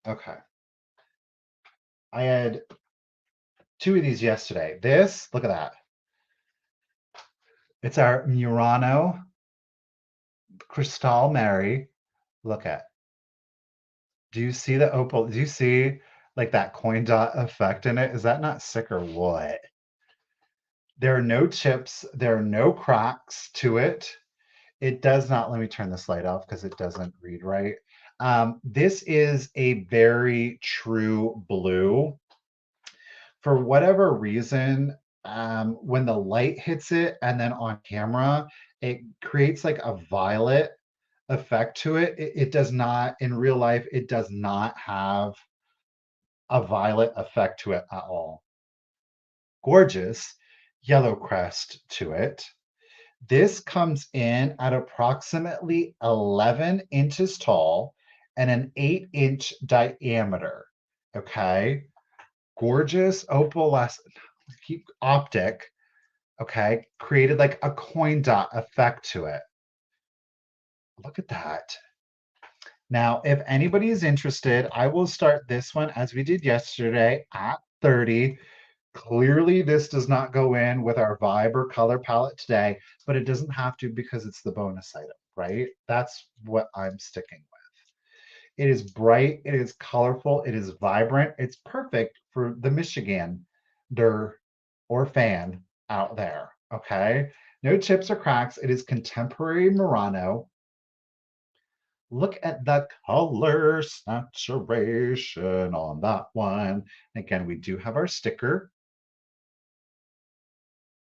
Okay. I had two of these yesterday. Look at that. It's our Murano Cristal Mary. Look at. Do you see the opal? Do you see like that coin dot effect in it? Is that not sick or what? There are no chips. There are no cracks to it. It does not. Let me turn this light off because it doesn't read right. This is a very true blue. For whatever reason, when the light hits it and then on camera, it creates like a violet effect to it. It does not, in real life, it does not have a violet effect to it at all. Gorgeous yellow crest to it. This comes in at approximately 11 inches tall and an 8-inch diameter. Okay. Gorgeous opalescent optic. Okay. Created like a coin dot effect to it. Look at that. Now, if anybody is interested, I will start this one as we did yesterday at 30. Clearly, this does not go in with our vibe or color palette today, but it doesn't have to because it's the bonus item, right? That's what I'm sticking with. It is bright, it is colorful, it is vibrant. It's perfect for the Michigander or fan out there, okay? No chips or cracks. It is contemporary Murano. Look at the color saturation on that one. Again, we do have our sticker.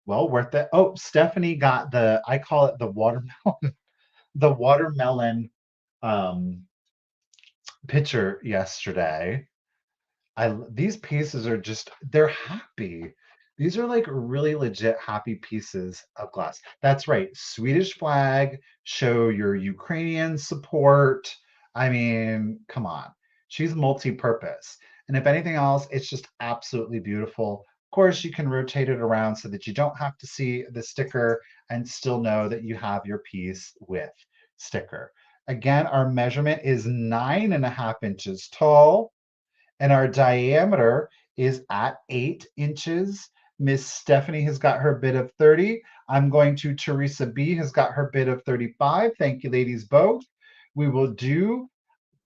Well worth it. Oh, Stephanie got the, I call it the watermelon, the watermelon um, picture yesterday. These pieces are just, they're happy. These are like really legit happy pieces of glass. That's right. Swedish flag, show your Ukrainian support. I mean, come on. She's multi-purpose. And if anything else, it's just absolutely beautiful. Of course, you can rotate it around so that you don't have to see the sticker and still know that you have your piece with sticker. Again, our measurement is 9.5 inches tall and our diameter is at 8 inches. Miss Stephanie has got her bid of 30. I'm going to Teresa B has got her bid of 35. Thank you, ladies, both. We will do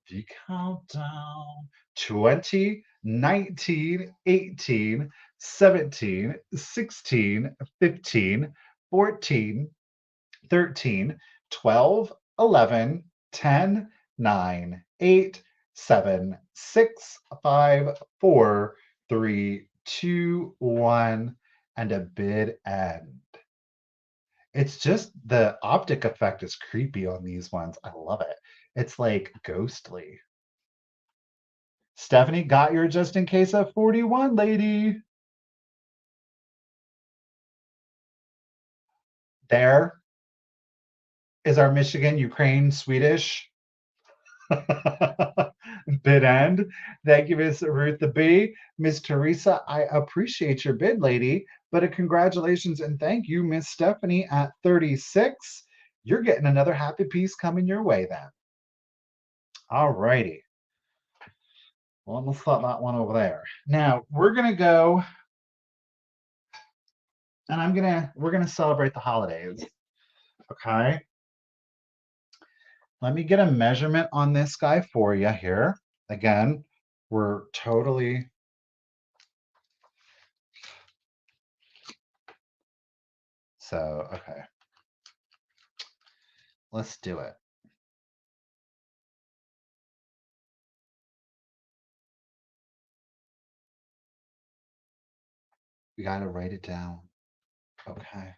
the countdown 20, 19, 18, 17, 16, 15, 14, 13, 12, 11, 10, 9, 8, 7, 6, 5, 4, 3, 2, 1, and a bid end. It's just the optic effect is creepy on these ones. I love it. It's like ghostly. Stephanie got your just in case of 41, lady. There is our Michigan, Ukraine, Swedish bid end. Thank you, Miss Ruth the B. Miss Teresa, I appreciate your bid, lady, but a congratulations and thank you, Miss Stephanie, at 36. You're getting another happy piece coming your way then. All righty. Well, let's slot that one over there. Now we're gonna go and we're gonna celebrate the holidays. Okay. Let me get a measurement on this guy for you here. Again, we're totally so okay. Let's do it. We got to write it down. Okay.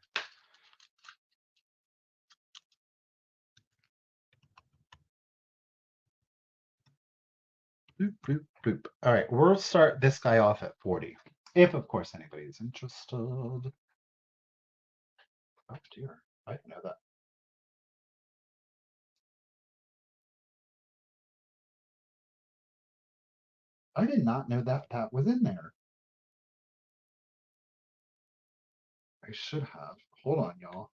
Boop, boop, boop. All right, we'll start this guy off at 40. If, of course, anybody's interested. Oh, dear. I didn't know that. I did not know that that was in there. I should have. Hold on, y'all.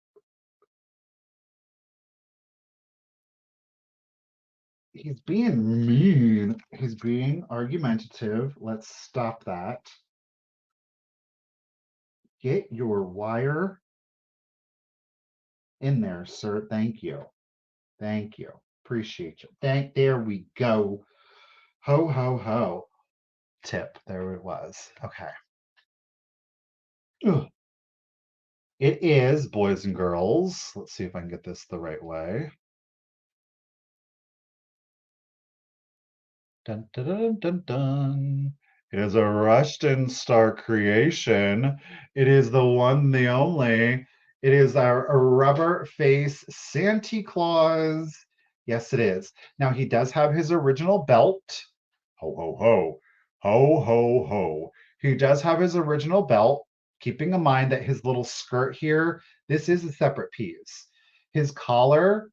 He's being mean. He's being argumentative. Let's stop that. Get your wire in there, sir. Thank you. Thank you. Appreciate you. There we go. Ho, ho, ho. Tip. There it was. Okay. Ugh. It is, boys and girls. Let's see if I can get this the right way. Dun, dun, dun, dun, dun. It is a Rushton Star creation. It is the one, the only. It is our rubber face Santa Claus. Yes, it is. Now, he does have his original belt. Ho, ho, ho. Ho, ho, ho. He does have his original belt, keeping in mind that his little skirt here, this is a separate piece. His collar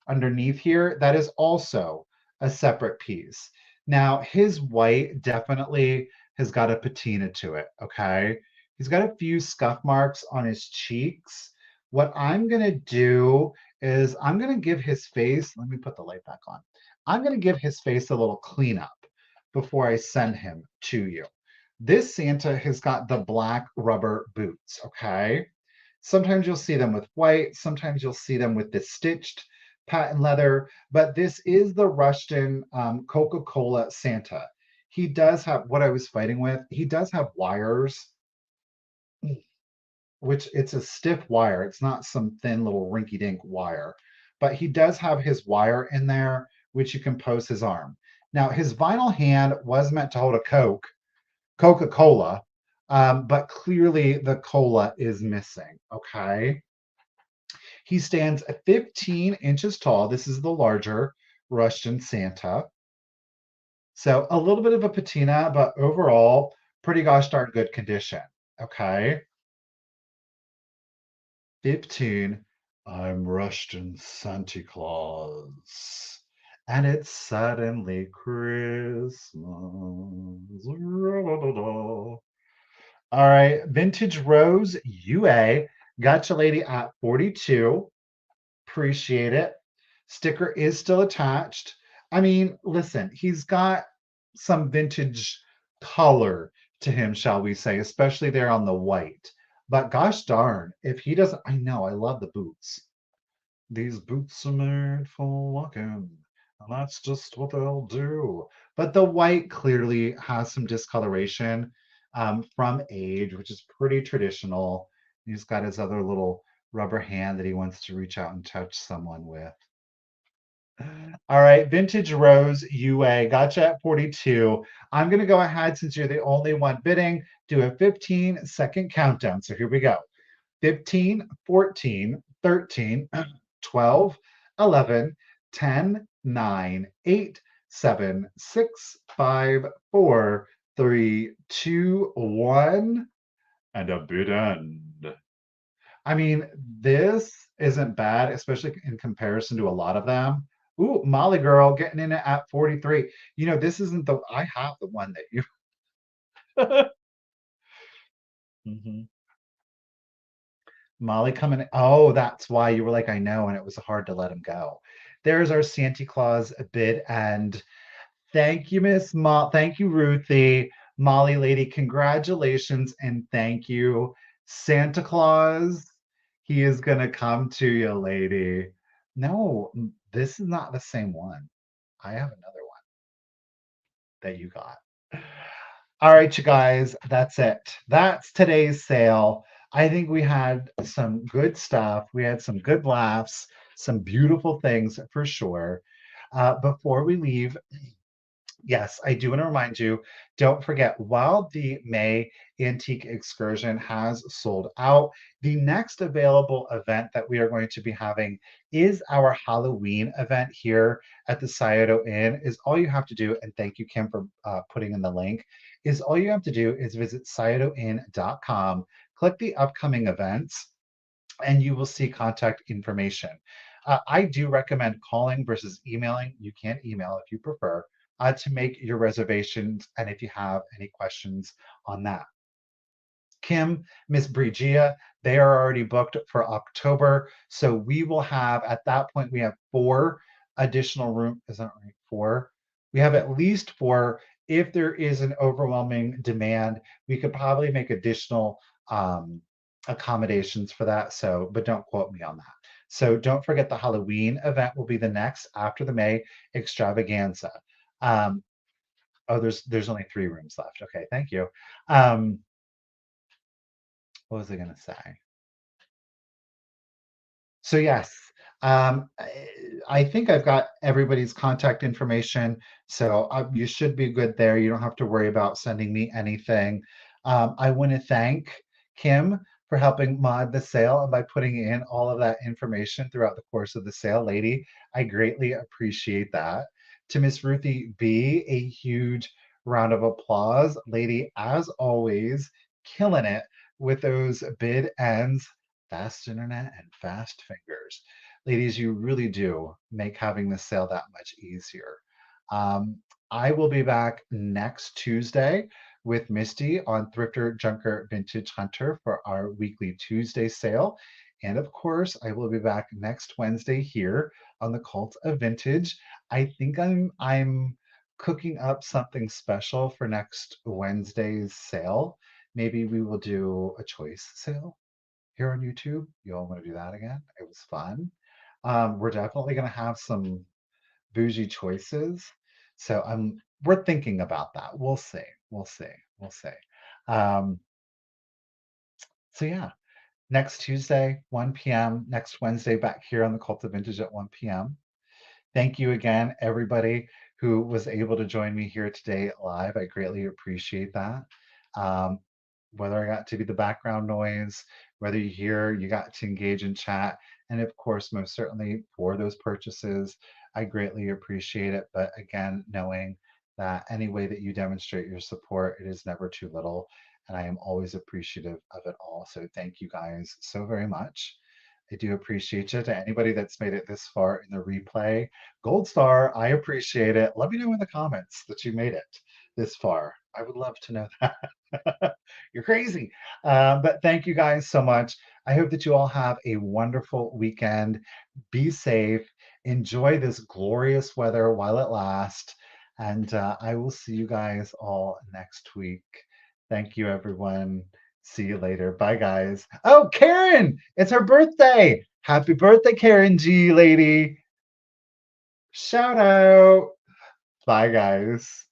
underneath here, that is also a separate piece. Now, his white definitely has got a patina to it, okay? He's got a few scuff marks on his cheeks. What I'm going to do is I'm going to give his face, let me put the light back on. I'm going to give his face a little cleanup before I send him to you. This Santa has got the black rubber boots, okay? Sometimes you'll see them with white, sometimes you'll see them with this stitched patent leather, but this is the Rushton Coca-Cola Santa. He does have what I was fighting with. He does have wires, which it's a stiff wire. It's not some thin little rinky-dink wire, but he does have his wire in there, which you can pose his arm. Now, his vinyl hand was meant to hold a Coca-Cola, but clearly the cola is missing. Okay. He stands 15 inches tall. This is the larger Russian Santa. So a little bit of a patina, but overall, pretty gosh darn good condition. Okay. 15. I'm Russian Santa Claus. And it's suddenly Christmas. All right, Vintage Rose UA. Gotcha lady at 42. Appreciate it. Sticker is still attached. I mean, listen, he's got some vintage color to him, shall we say, especially there on the white. But gosh darn, if he doesn't, I know, I love the boots. These boots are made for walking, and that's just what they'll do. But the white clearly has some discoloration from age, which is pretty traditional. He's got his other little rubber hand that he wants to reach out and touch someone with. All right, Vintage Rose UA, gotcha at 42. I'm going to go ahead since you're the only one bidding, do a 15-second countdown. So here we go. 15, 14, 13, 12, 11, 10, 9, 8, 7, 6, 5, 4, 3, 2, 1, and a bid end. I mean, this isn't bad, especially in comparison to a lot of them. Ooh, Molly girl getting in at 43. You know, this isn't the, I have the one that you. Mhm. Molly coming. Oh, that's why you were like, I know, and it was hard to let him go. There's our Santa Claus bid, and thank you, Miss Mo. Thank you, Ruthie, Molly lady. Congratulations and thank you, Santa Claus. He is gonna come to you, lady. No, this is not the same one. I have another one that you got. All right, you guys, that's it. That's today's sale. I think we had some good stuff. We had some good laughs, some beautiful things for sure. Before we leave, yes, I do want to remind you, don't forget, while the May Antique Excursion has sold out, the next available event that we are going to be having is our Halloween event here at the Scioto Inn. Is all you have to do, and thank you, Kim, for putting in the link, is all you have to do is visit sciotoinn.com, click the upcoming events, and you will see contact information. I do recommend calling versus emailing. You can email if you prefer to make your reservations and if you have any questions on that. Kim, Miss Brigia, they are already booked for October. So we will have, at that point, we have 4 additional room. Is that right? 4? We have at least 4. If there is an overwhelming demand, we could probably make additional accommodations for that. So, but don't quote me on that. So don't forget the Halloween event will be the next after the May extravaganza. Um, oh, there's only 3 rooms left. Okay, thank you. Um, what was I gonna say? So yes, I think I've got everybody's contact information, so you should be good there. You don't have to worry about sending me anything. I want to thank Kim for helping mod the sale and by putting in all of that information throughout the course of the sale, lady. I greatly appreciate that. To Miss Ruthie B, a huge round of applause, lady. As always, killing it with those bid ends, fast internet and fast fingers. Ladies, you really do make having this sale that much easier. Um, I will be back next Tuesday with Misty on Thrifter, Junker, Vintage Hunter for our weekly Tuesday sale. And of course, I will be back next Wednesday here on the Cult of Vintage. I think I'm cooking up something special for next Wednesday's sale. Maybe we will do a choice sale here on YouTube. You all want to do that again? It was fun. We're definitely going to have some bougie choices. So we're thinking about that. We'll see. We'll see. We'll see. Um, so yeah, next Tuesday, 1 p.m. Next Wednesday, back here on the Cult of Vintage at 1 p.m. Thank you again, everybody who was able to join me here today live. I greatly appreciate that. Um, whether I got to be the background noise, whether you got to engage in chat, and of course, most certainly for those purchases, I greatly appreciate it. But again, knowing that any way that you demonstrate your support, it is never too little. And I am always appreciative of it all. So thank you guys so very much. I do appreciate you. To anybody that's made it this far in the replay, Gold Star, I appreciate it. Let me know in the comments that you made it this far. I would love to know that. You're crazy. But thank you guys so much. I hope that you all have a wonderful weekend. Be safe. Enjoy this glorious weather while it lasts. And I will see you guys all next week. Thank you, everyone. See you later. Bye, guys. Oh, Karen, it's her birthday. Happy birthday, Karen G, lady. Shout out. Bye, guys.